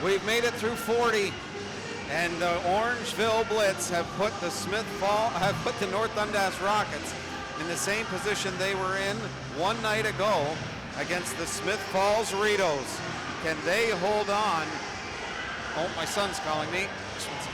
We've made it through 40, and the Orangeville Blitz have put the North Dundas Rockets in the same position they were in one night ago against the Smith Falls Ritos. Can they hold on? Oh, my son's calling me. Just one second.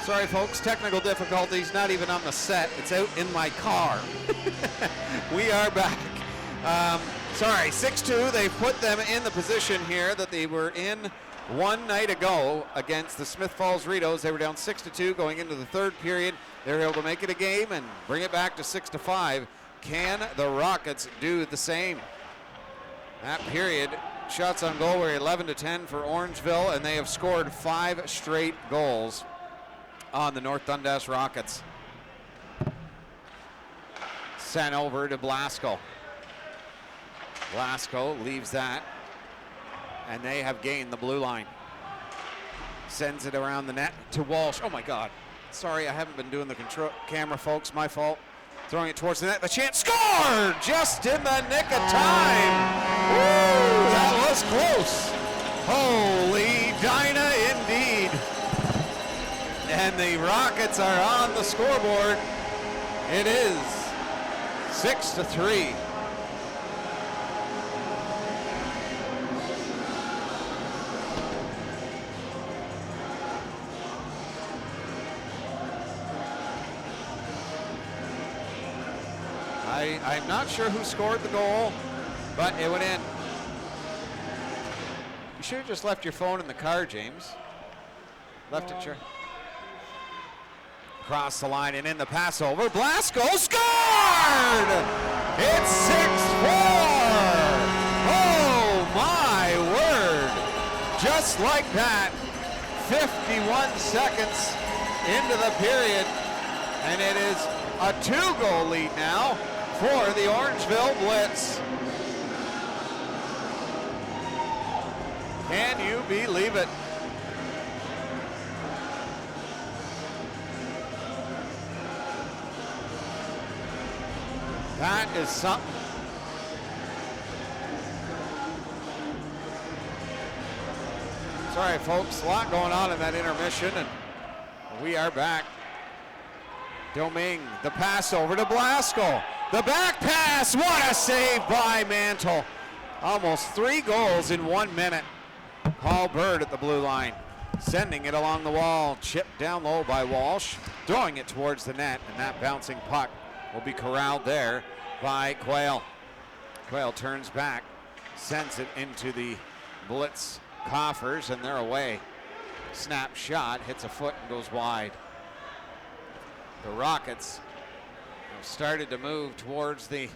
Sorry, folks, technical difficulties, not even on the set. It's out in my car. We are back. Sorry, 6-2. They've put them in the position here that they were in one night ago against the Smith Falls Ritos. They were down 6-2 going into the third period. They were able to make it a game and bring it back to 6-5. Can the Rockets do the same? That period, shots on goal were 11-10 for Orangeville, and they have scored 5 straight goals on the North Dundas Rockets. Sent over to Blasco. Blasco leaves that, and they have gained the blue line. Sends it around the net to Walsh. Oh my God. Sorry, I haven't been doing the camera, folks. My fault. Throwing it towards the net. The chance. Scored! Just in the nick of time. Woo! That was close. Holy Dinah indeed. And the Rockets are on the scoreboard. It is 6-3. I'm not sure who scored the goal, but it went in. You should have just left your phone in the car, James. Left it, sure. Across the line and in the pass over. Blasco scored! It's 6-4! Oh my word! Just like that, 51 seconds into the period, and it is a 2-goal lead now for the Orangeville Blitz. Can you believe it? That is something. Sorry, folks, a lot going on in that intermission, and we are back. Domingue, the pass over to Blasco. The back pass, what a save by Mantle. Almost 3 goals in 1 minute. Paul Bird at the blue line, sending it along the wall. Chipped down low by Walsh, throwing it towards the net, and that bouncing puck will be corralled there by Quayle. Quayle turns back, sends it into the Blitz coffers, and they're away. Snap shot, hits a foot and goes wide. The Rockets have started to move towards the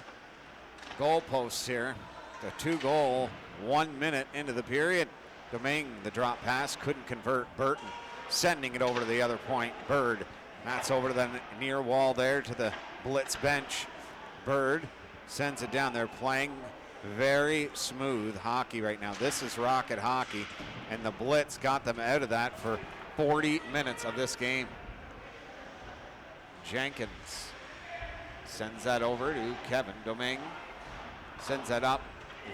goalposts here. The 2-goal, 1 minute into the period. Domingue, the drop pass, couldn't convert. Burton sending it over to the other point. Bird, that's over to the near wall there to the Blitz bench. Bird sends it down. They're playing very smooth hockey right now. This is Rocket hockey, and the Blitz got them out of that for 40 minutes of this game. Jenkins sends that over to Kevin. Domingue sends that up.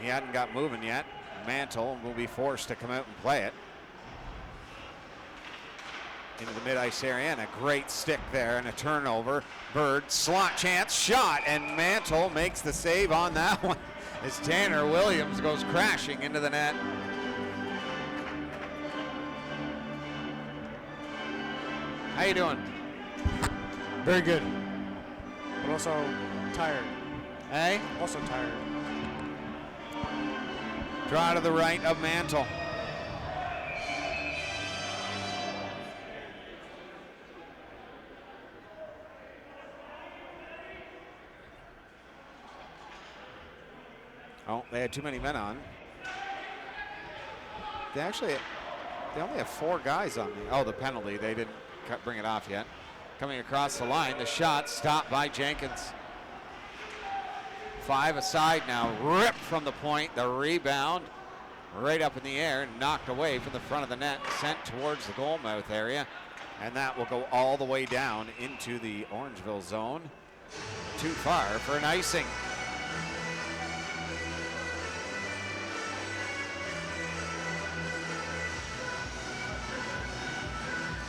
He hadn't got moving yet. Mantle will be forced to come out and play it into the mid-ice area, and a great stick there and a turnover. Bird, slot chance, shot, and Mantle makes the save on that one as Tanner Williams goes crashing into the net. How you doing? Very good. But also tired. Hey? Also tired. Draw to the right of Mantle. Oh, they had too many men on. They only have 4 guys on the, the penalty. They didn't bring it off yet. Coming across the line, the shot stopped by Jenkins. 5 aside now, ripped from the point, the rebound right up in the air, knocked away from the front of the net, sent towards the goal mouth area, and that will go all the way down into the Orangeville zone. Too far for an icing.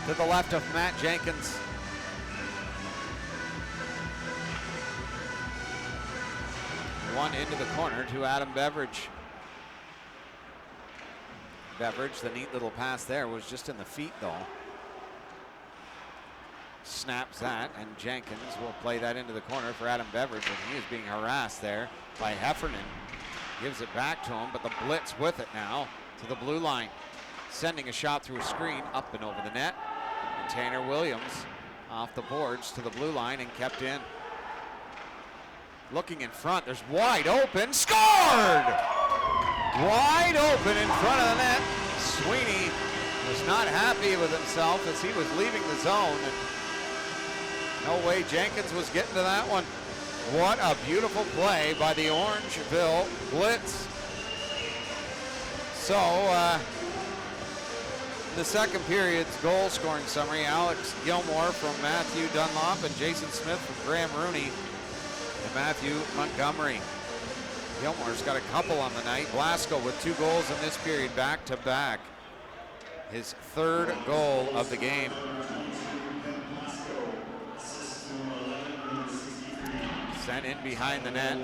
To the left of Matt Jenkins. One into the corner to Adam Beveridge. Beveridge, the neat little pass there was just in the feet though. Snaps that, and Jenkins will play that into the corner for Adam Beveridge, and he is being harassed there by Heffernan. Gives it back to him, but the Blitz with it now to the blue line. Sending a shot through a screen up and over the net. And Tanner Williams off the boards to the blue line and kept in. Looking in front, there's wide open, scored! Wide open in front of the net. Sweeney was not happy with himself as he was leaving the zone. And no way Jenkins was getting to that one. What a beautiful play by the Orangeville Blitz. So, the second period's goal scoring summary: Alex Gilmore from Matthew Dunlop and Jason Smith from Graham Rooney and Matthew Montgomery. Gilmore's got a couple on the night. Blasco with 2 goals in this period, back to back. His 3rd goal of the game. Sent in behind the net.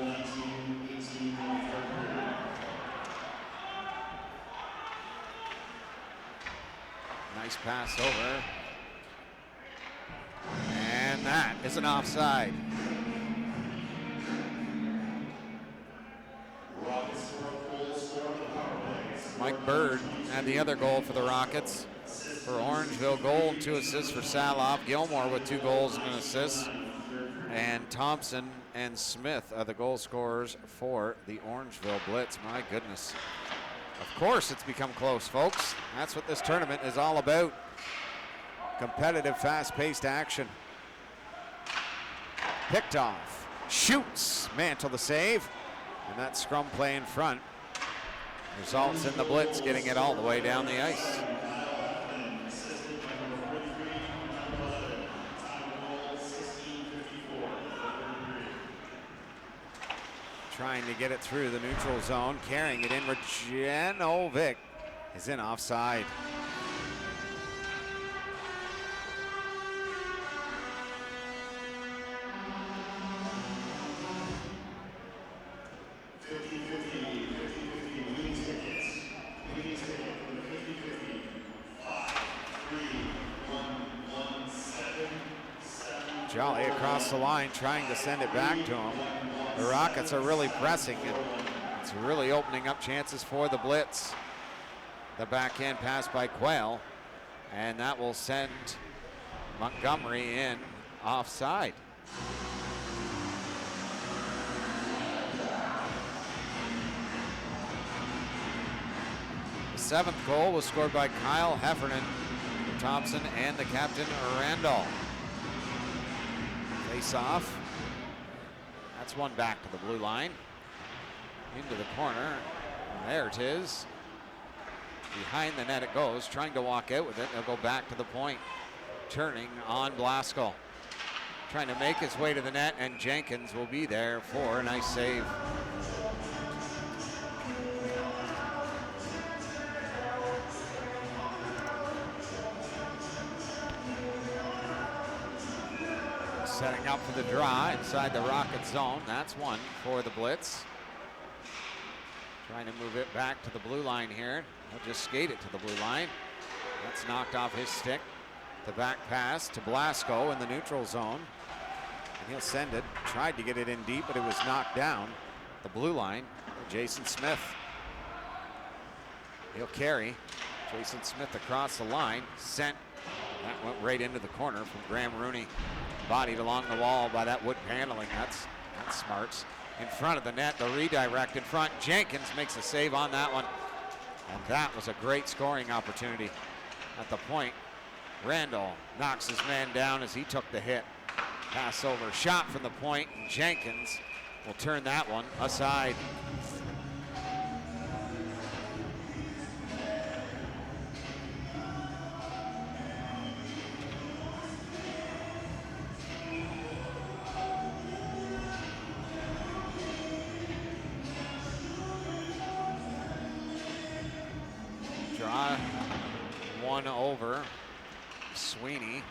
Nice pass over. And that is an offside. Mike Bird had the other goal for the Rockets. For Orangeville, goal and 2 assists for Saloff. Gilmore with 2 goals and an assist. And Thompson and Smith are the goal scorers for the Orangeville Blitz. My goodness. Of course it's become close, folks. That's what this tournament is all about. Competitive, fast-paced action. Picked off. Shoots. Mantle the save. And that scrum play in front results in the Blitz getting it all the way down the ice. Trying to get it through the neutral zone, carrying it in. Rajanovic is in offside. Jolly across the line, trying to send it back to him. The Rockets are really pressing, and it's really opening up chances for the Blitz. The backhand pass by Quayle, and that will send Montgomery in offside. seventh goal was scored by Kyle Heffernan, Thompson, and the captain, Randall. Face off. That's one back to the blue line. Into the corner. There it is. Behind the net it goes, trying to walk out with it. They'll go back to the point. Turning on Blasco. Trying to make his way to the net, and Jenkins will be there for a nice save. Setting up for the draw inside the Rocket zone. That's one for the Blitz. Trying to move it back to the blue line here. He'll just skate it to the blue line. That's knocked off his stick. The back pass to Blasco in the neutral zone. And he'll send it. Tried to get it in deep, but it was knocked down. The blue line, Jason Smith. He'll carry. Jason Smith across the line. Sent. That went right into the corner from Graham Rooney. Bodied along the wall by that wood paneling. That's smarts. In front of the net, the redirect in front. Jenkins makes a save on that one. And that was a great scoring opportunity at the point. Randall knocks his man down as he took the hit. Pass over, shot from the point, and Jenkins will turn that one aside. Draw one over. Sweeney.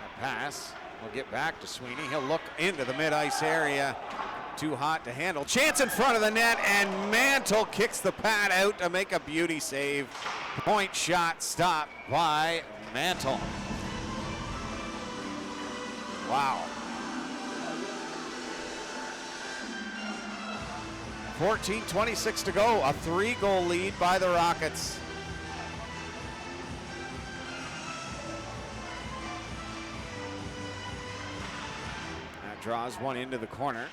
A pass. We'll get back to Sweeney. He'll look into the mid-ice area. Too hot to handle. Chance in front of the net, and Mantle kicks the pad out to make a beauty save. Point shot stopped by Mantle. Wow. 14:26 to go. A 3-goal lead by the Rockets. That draws one into the corner.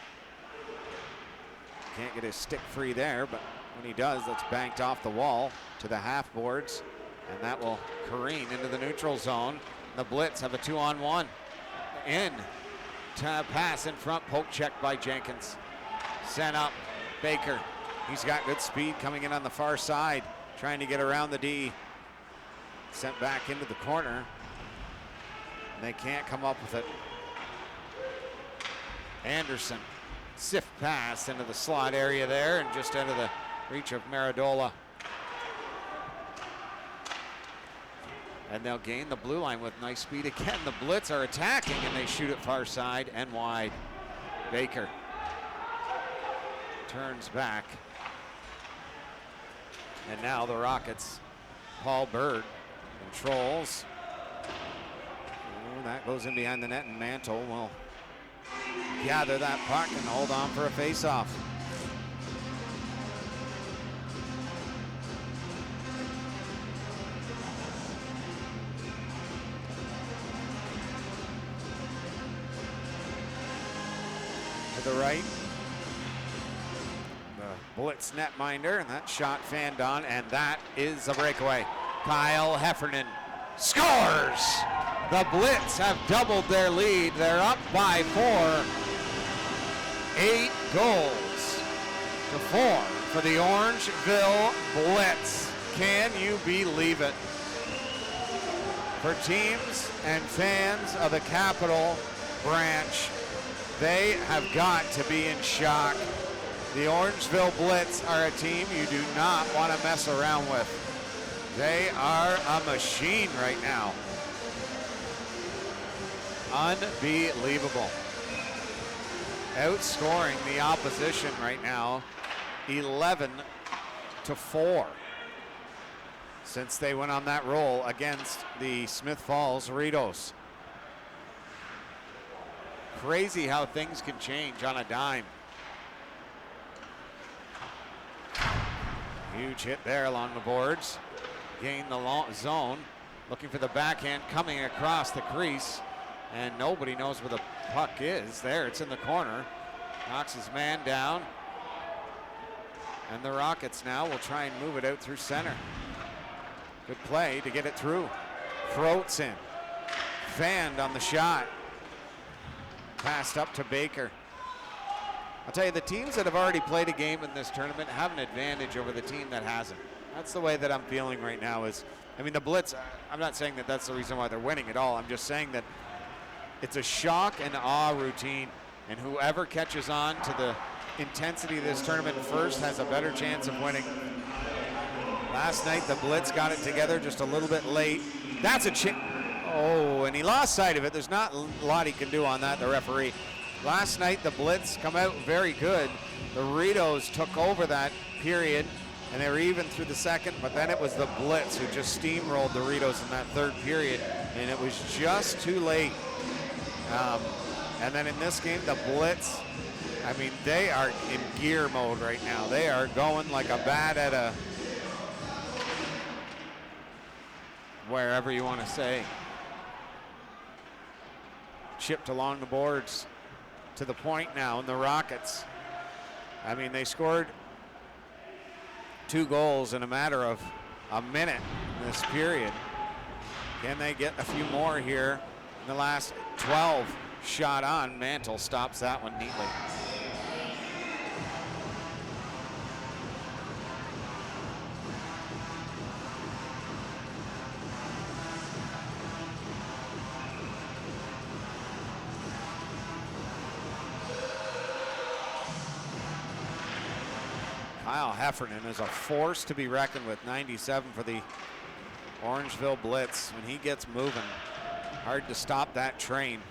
Can't get his stick free there, but when he does, that's banked off the wall to the half boards, and that will careen into the neutral zone. The Blitz have a 2-on-1. In to pass in front, poke check by Jenkins. Sent up, Baker. He's got good speed coming in on the far side, trying to get around the D. Sent back into the corner. And they can't come up with it. Anderson, sift pass into the slot area there and just out of the reach of Maridola. And they'll gain the blue line with nice speed again. The Blitz are attacking and they shoot it far side and wide. Baker turns back. And now the Rockets, Paul Bird controls. Oh, that goes in behind the net, and Mantle will gather that puck and hold on for a face-off. To the right, the Blitz netminder, and that shot fanned on, and that is a breakaway. Kyle Heffernan scores! The Blitz have doubled their lead. They're up by 4. 8 goals to 4 for the Orangeville Blitz. Can you believe it? For teams and fans of the Capital Branch, they have got to be in shock. The Orangeville Blitz are a team you do not want to mess around with. They are a machine right now. Unbelievable. Outscoring the opposition right now 11-4 since they went on that roll against the Smith Falls Ritos. Crazy how things can change on a dime. Huge hit there along the boards. Gain the long zone. Looking for the backhand coming across the crease. And nobody knows where the puck is. There, it's in the corner. Knocks his man down. And the Rockets now will try and move it out through center. Good play to get it through. Throats in. Fanned on the shot. Passed up to Baker. I'll tell you, the teams that have already played a game in this tournament have an advantage over the team that hasn't. That's the way that I'm feeling right now. I mean, the Blitz, I'm not saying that that's the reason why they're winning at all. I'm just saying that it's a shock and awe routine, and whoever catches on to the intensity of this tournament first has a better chance of winning. Last night, the Blitz got it together just a little bit late. That's a oh, and he lost sight of it. There's not a lot he can do on that, the referee. Last night, the Blitz come out very good. The Ritos took over that period, and they were even through the second, but then it was the Blitz who just steamrolled the Ritos in that third period, and it was just too late. And then in this game, the Blitz, I mean, they are in gear mode right now. They are going like a bat at a, wherever you want to say. Chipped along the boards to the point now, and the Rockets, I mean, they scored 2 goals in a matter of a minute in this period. Can they get a few more here in the last 12? Shot on. Mantle stops that one neatly. Kyle Heffernan is a force to be reckoned with. 97 for the Orangeville Blitz. When he gets moving, hard to stop that train.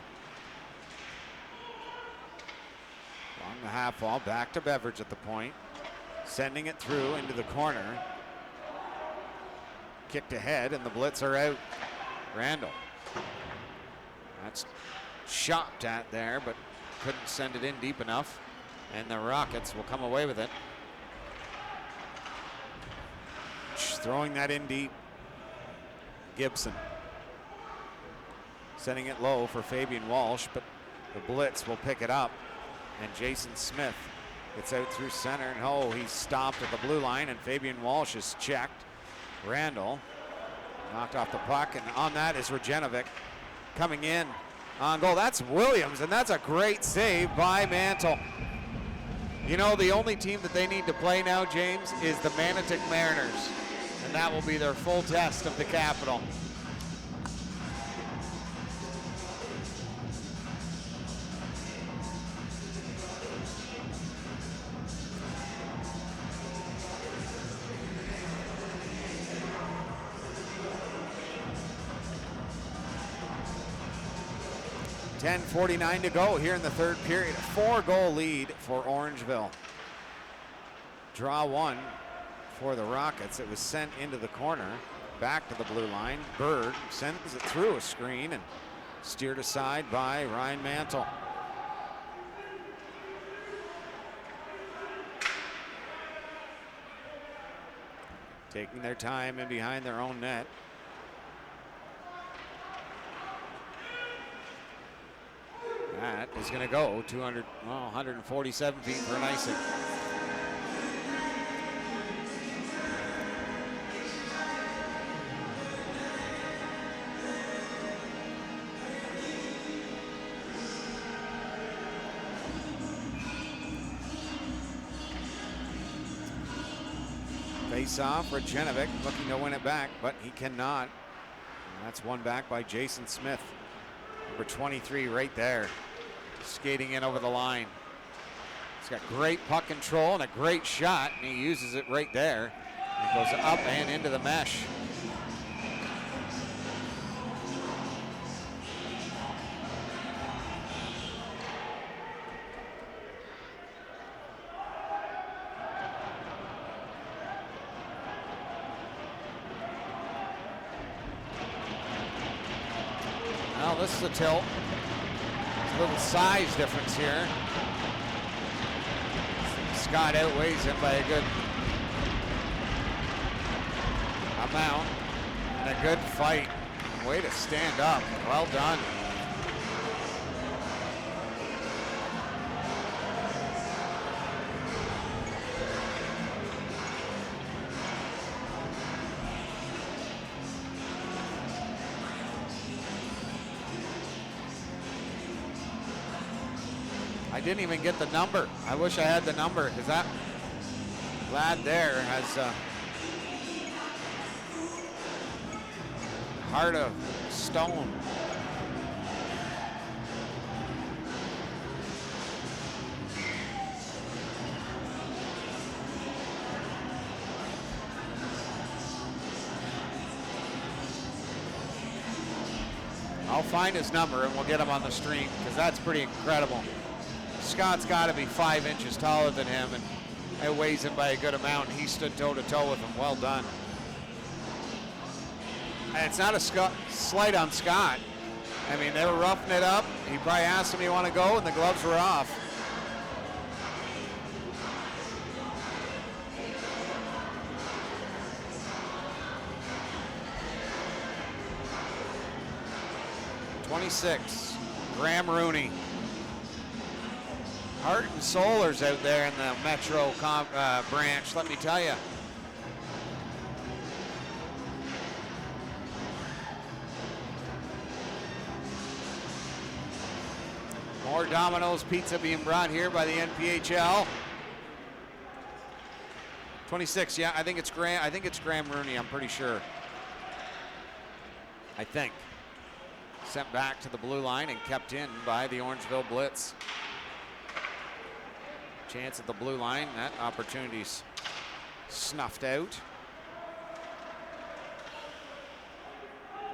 Along the half wall, back to Beveridge at the point. Sending it through into the corner. Kicked ahead, and the Blitz are out. Randall. That's shopped at there, but couldn't send it in deep enough. And the Rockets will come away with it. Throwing that in deep. Gibson. Sending it low for Fabian Walsh, but the Blitz will pick it up. And Jason Smith gets out through center, and oh, he's stopped at the blue line, and Fabian Walsh is checked. Randall knocked off the puck, and on that is Rajenovic coming in on goal. That's Williams, and that's a great save by Mantle. You know, the only team that they need to play now, James, is the Manotick Mariners, and that will be their full test of the Capital. .49 to go here in the third period. 4-goal lead for Orangeville. Draw one for the Rockets. It was sent into the corner, back to the blue line. Bird sends it through a screen and steered aside by Ryan Mantle. Taking their time in behind their own net. That is going to go 147 feet for an icing. Face off, Rajenovic looking to win it back, but he cannot. And that's won back by Jason Smith. Number 23 right there, skating in over the line. He's got great puck control and a great shot, and he uses it right there. It goes up and into the mesh. Well, this is a tilt. A little size difference here. Scott outweighs him by a good amount. And a good fight. Way to stand up. Well done. I didn't even get the number. I wish I had the number, because that lad there has heart of stone. I'll find his number and we'll get him on the stream, because that's pretty incredible. Scott's got to be 5 inches taller than him, and it weighs him by a good amount. He stood toe-to-toe with him. Well done. And it's not a slight on Scott. I mean, they were roughing it up. He probably asked him, you want to go? And the gloves were off. #26, Graham Rooney. Heart and soulers out there in the Metro branch, let me tell you. More Domino's pizza being brought here by the NPHL. 26, yeah, I think it's Graham Rooney, I'm pretty sure. I think. Sent back to the blue line and kept in by the Orangeville Blitz. Chance at the blue line, that opportunity's snuffed out.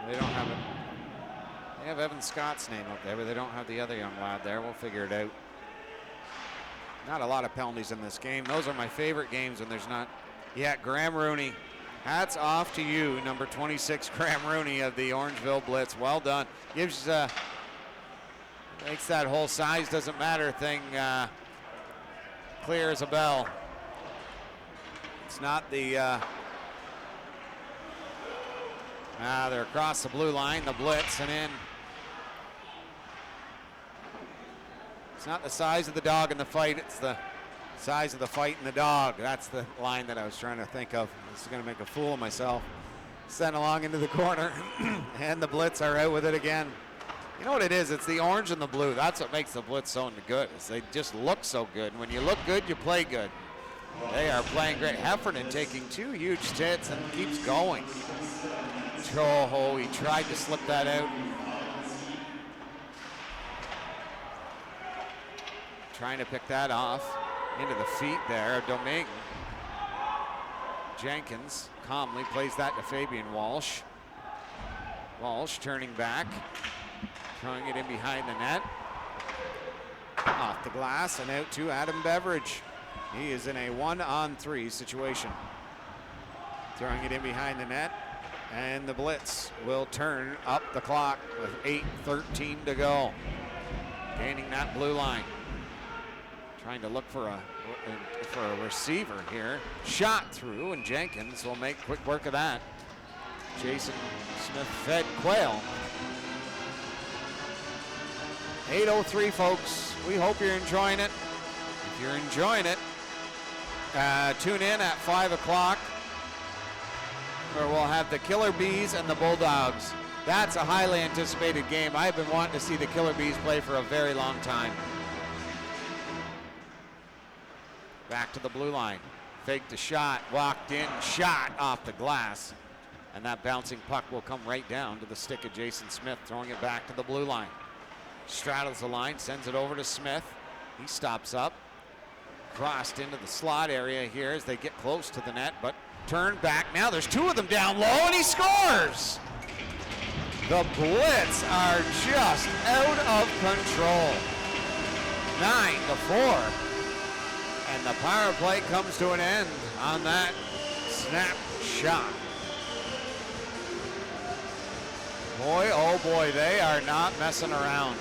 They don't have it. They have Evan Scott's name up there, but they don't have the other young lad there. We'll figure it out. Not a lot of penalties in this game. Those are my favorite games when there's not. Yeah, Graham Rooney. Hats off to you, number 26, Graham Rooney of the Orangeville Blitz. Well done. Gives, makes that whole size doesn't matter thing clear as a bell. It's not the, they're across the blue line, the Blitz, and in. It's not the size of the dog in the fight, it's the size of the fight in the dog. That's the line that I was trying to think of. This is going to make a fool of myself. Sent along into the corner, and the Blitz are out with it again. You know what it is? It's the orange and the blue. That's what makes the Blitz so good. Is they just look so good. When you look good, you play good. They are playing great. Heffernan taking 2 huge hits and keeps going. Oh, he tried to slip that out. Trying to pick that off into the feet there of Domingue. Jenkins calmly plays that to Fabian Walsh. Walsh turning back, throwing it in behind the net. Off the glass and out to Adam Beveridge. He is in a 1-on-3 situation. Throwing it in behind the net, and the Blitz will turn up the clock with 8:13 to go. Gaining that blue line. Trying to look for a receiver here. Shot through, and Jenkins will make quick work of that. Jason Smith fed Quayle. 8:03, folks. We hope you're enjoying it. If you're enjoying it, tune in at 5 o'clock, where we'll have the Killer Bees and the Bulldogs. That's a highly anticipated game. I've been wanting to see the Killer Bees play for a very long time. Back to the blue line. Faked a shot, walked in, shot off the glass. And that bouncing puck will come right down to the stick of Jason Smith, throwing it back to the blue line. Straddles the line, sends it over to Smith. He stops up. Crossed into the slot area here as they get close to the net, but turned back. Now there's 2 of them down low, and he scores! The Blitz are just out of control. 9-4. And the power play comes to an end on that snap shot. Boy, oh boy, they are not messing around.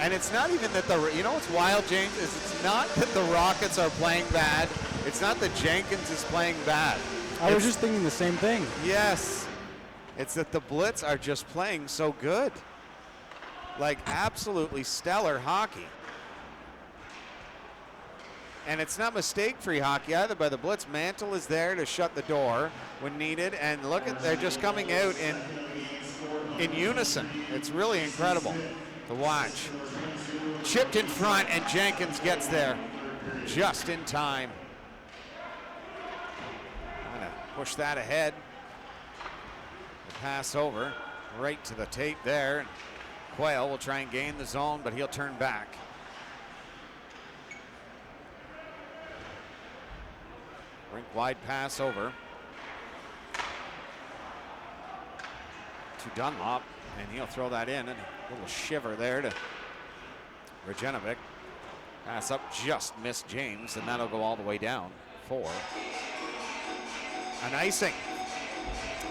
And it's not even that you know what's wild, James, is it's not that the Rockets are playing bad. It's not that Jenkins is playing bad. I was just thinking the same thing. Yes. It's that the Blitz are just playing so good. Like absolutely stellar hockey. And it's not mistake-free hockey either by the Blitz. Mantle is there to shut the door when needed. And look at, they're just coming out in unison. It's really incredible to watch. chipped in front, and Jenkins gets there just in time. Gonna push that ahead. The pass over right to the tape there. Quayle will try and gain the zone, but he'll turn back. Rink wide pass over to Dunlop, and he'll throw that in, and a little shiver there to Rajenovic. Pass up just missed James, and that'll go all the way down for an icing.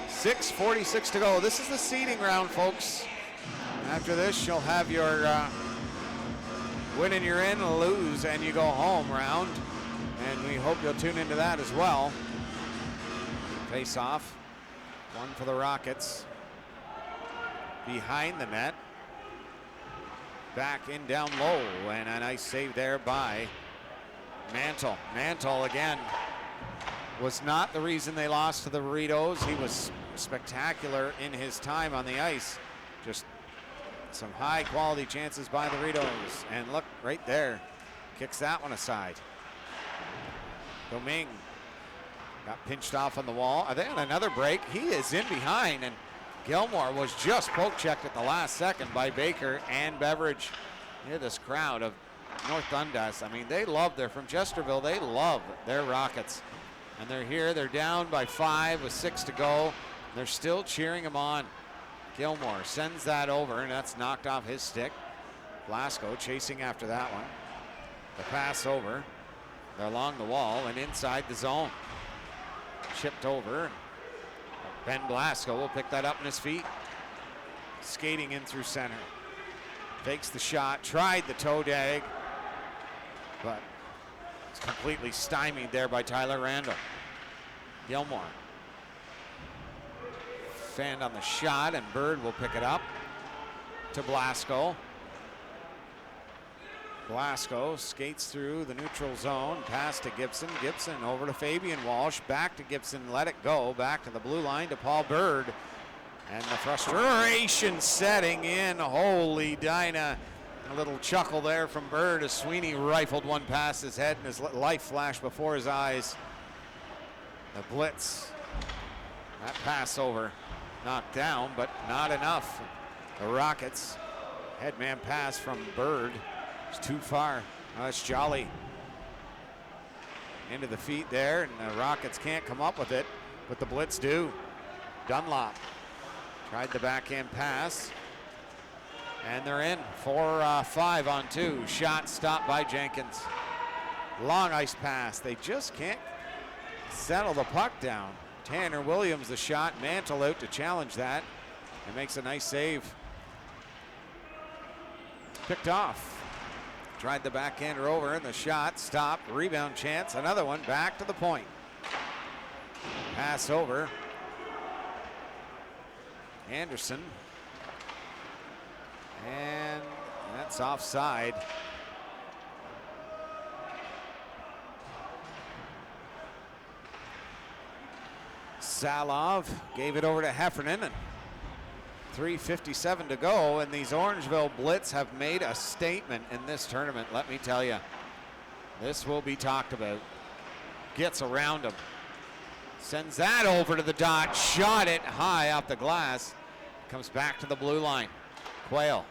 6:46 to go. This is the seeding round, folks. After this, you'll have your win and you're in, lose and you go home round. And we hope you'll tune into that as well. Face off. One for the Rockets. Behind the net. Back in down low, and a nice save there by Mantle. Mantle again was not the reason they lost to the Burritos. He was spectacular in his time on the ice. Just some high quality chances by the Burritos. And look right there, kicks that one aside. Domingue got pinched off on the wall. Are they on another break? He is in behind, and Gilmore was just poke checked at the last second by Baker and Beveridge. Hear this crowd of North Dundas. I mean, they love from Chesterville, they love their Rockets. And they're here, they're down by 5 with 6 to go. They're still cheering him on. Gilmore sends that over, and that's knocked off his stick. Blasco chasing after that one. The pass over. They're along the wall and inside the zone. Chipped over. Ben Blasco will pick that up in his feet. Skating in through center. Takes the shot, tried the toe tag, but it's completely stymied there by Tyler Randall. Gilmore. Fanned on the shot, and Bird will pick it up to Blasco. Blasco skates through the neutral zone, pass to Gibson. Gibson over to Fabian Walsh, back to Gibson, let it go, back to the blue line to Paul Bird. And the frustration setting in. Holy Dinah. A little chuckle there from Bird as Sweeney rifled one past his head and his life flashed before his eyes. The Blitz. That pass over. Knocked down, but not enough. The Rockets. Headman pass from Bird. It's too far. Oh, it's Jolly. Into the feet there, and the Rockets can't come up with it, but the Blitz do. Dunlop tried the backhand pass, and they're in 4-5 on 2. Shot stopped by Jenkins. Long ice pass. They just can't settle the puck down. Tanner Williams the shot. Mantle out to challenge that, and makes a nice save. Picked off. Tried the backhander over, and the shot stopped. Rebound chance. Another one back to the point. Pass over. Anderson. And that's offside. Salov gave it over to Heffernan, and 3:57 to go, and these Orangeville Blitz have made a statement in this tournament, let me tell you. This will be talked about. Gets around him. Sends that over to the dot, shot it high off the glass. Comes back to the blue line. Quayle.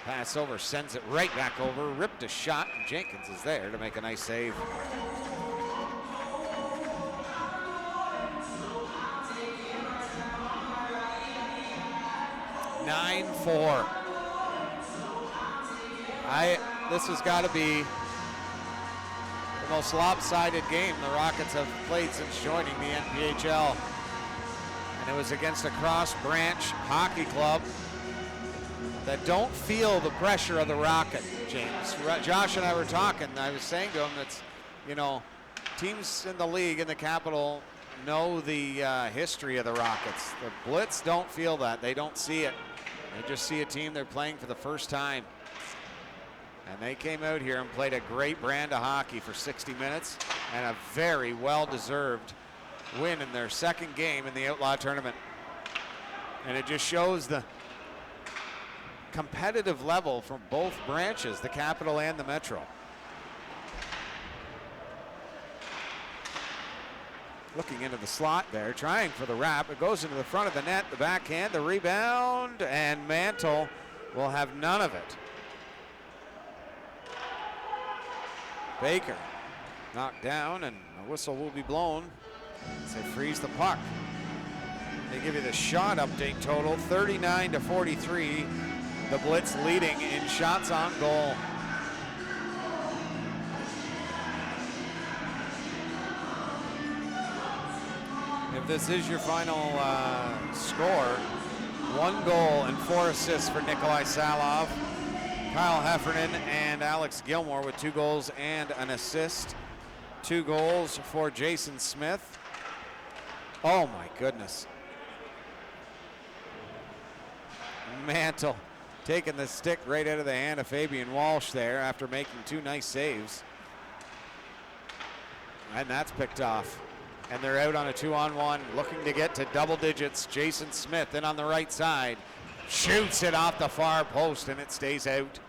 Pass over, sends it right back over, ripped a shot, and Jenkins is there to make a nice save. (9-4). This has got to be the most lopsided game the Rockets have played since joining the NPHL. And it was against a Cross Branch hockey club that don't feel the pressure of the Rocket, James. Josh and I were talking. I was saying to him that, you know, teams in the league in the Capital know the history of the Rockets. The Blitz don't feel that. They don't see it. They just see a team they're playing for the first time. And they came out here and played a great brand of hockey for 60 minutes and a very well-deserved win in their second game in the Outlaw tournament. And it just shows the competitive level from both branches, the Capital and the Metro. Looking into the slot there, trying for the wrap. It goes into the front of the net, the backhand, the rebound, and Mantle will have none of it. Baker knocked down, and a whistle will be blown as they freeze the puck. They give you the shot update total, 39-43. The Blitz leading in shots on goal. If this is your final score, 1 goal and 4 assists for Nikolai Salov. Kyle Heffernan and Alex Gilmore with 2 goals and an assist. 2 goals for Jason Smith. Oh my goodness. Mantle taking the stick right out of the hand of Fabian Walsh there after making 2 nice saves. And that's picked off. And they're out on a 2-on-1, looking to get to double digits. Jason Smith in on the right side. Shoots it off the far post, and it stays out.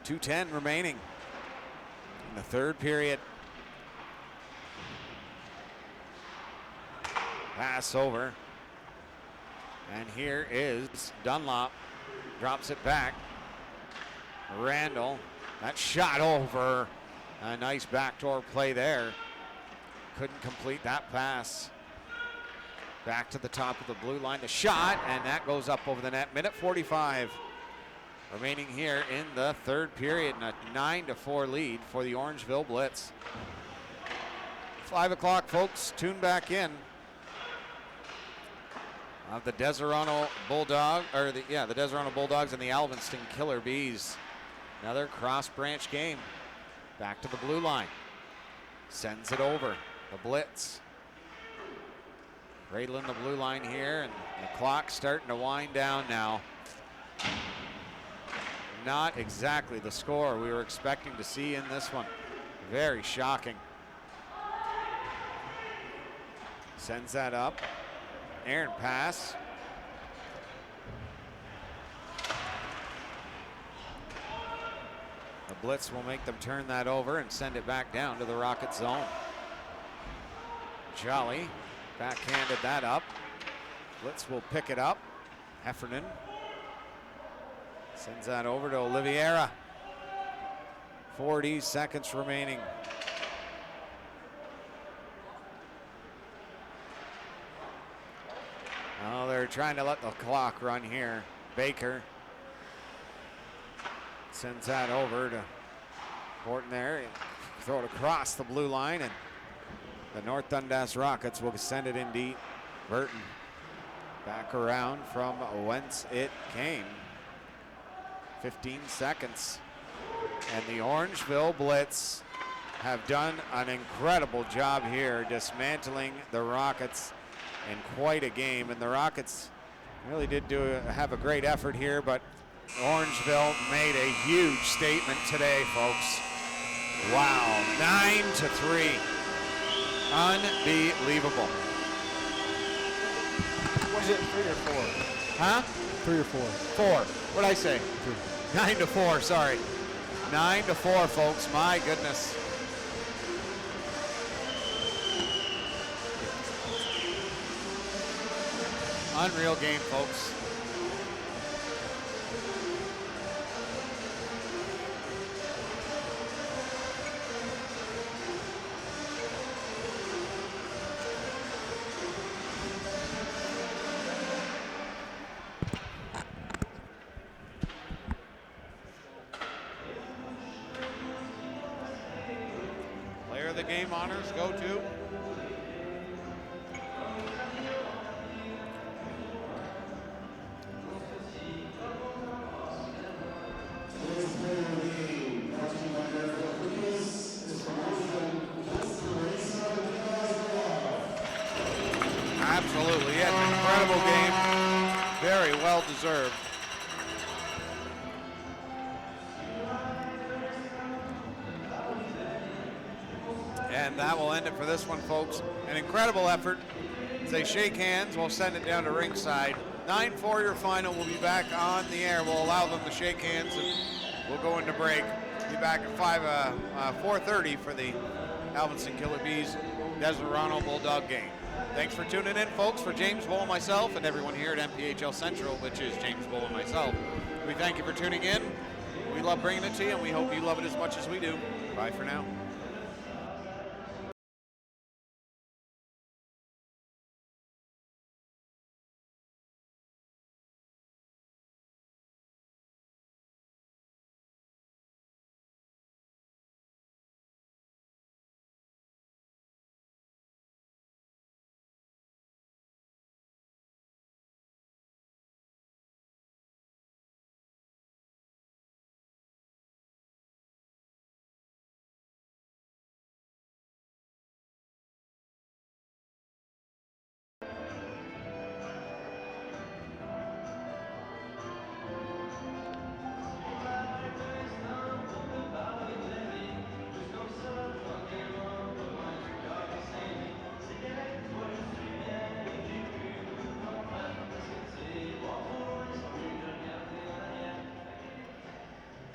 .210 remaining in the third period. Pass over. And here is Dunlop. Drops it back. Randall. That shot over. A nice backdoor play there. Couldn't complete that pass. Back to the top of the blue line. The shot, and that goes up over the net. Minute 45 remaining here in the third period, and a 9-4 lead for the Orangeville Blitz. 5 o'clock, folks. Tune back in. The Deserano Bulldog, or the Deserano Bulldogs and the Alvinston Killer Bees. Another cross-branch game. Back to the blue line. Sends it over. The Blitz. Cradling the blue line here, and the clock's starting to wind down now. Not exactly the score we were expecting to see in this one. Very shocking. Sends that up. Aaron pass. The Blitz will make them turn that over and send it back down to the Rocket zone. Jolly backhanded that up. Blitz will pick it up. Heffernan sends that over to Oliveira. 40 seconds remaining. Oh, they're trying to let the clock run here. Baker sends that over to Horton there. Throw it across the blue line, and the North Dundas Rockets will send it in deep. Burton back around from whence it came. 15 seconds. And the Orangeville Blitz have done an incredible job here dismantling the Rockets in quite a game. And the Rockets really did have a great effort here, but Orangeville made a huge statement today, folks. Wow, 9-3. Unbelievable. Was it 3 or 4? Huh? 3 or 4? 4. What'd I say? 3. 9-4, sorry. 9-4, folks, my goodness. Unreal game, folks. Player of the game honors go to absolutely, yeah, an incredible game. Very well deserved. And that will end it for this one, folks. An incredible effort. It's they shake hands, we'll send it down to ringside. 9-4 your final. We'll be back on the air. We'll allow them to shake hands and we'll go into break. Be back at 4:30 for the Alvinson Killer Bees Deserano Bulldog game. Thanks for tuning in, folks. For James Bull and myself and everyone here at MPHL Central, which is James Bull and myself, we thank you for tuning in. We love bringing it to you, and we hope you love it as much as we do. Bye for now.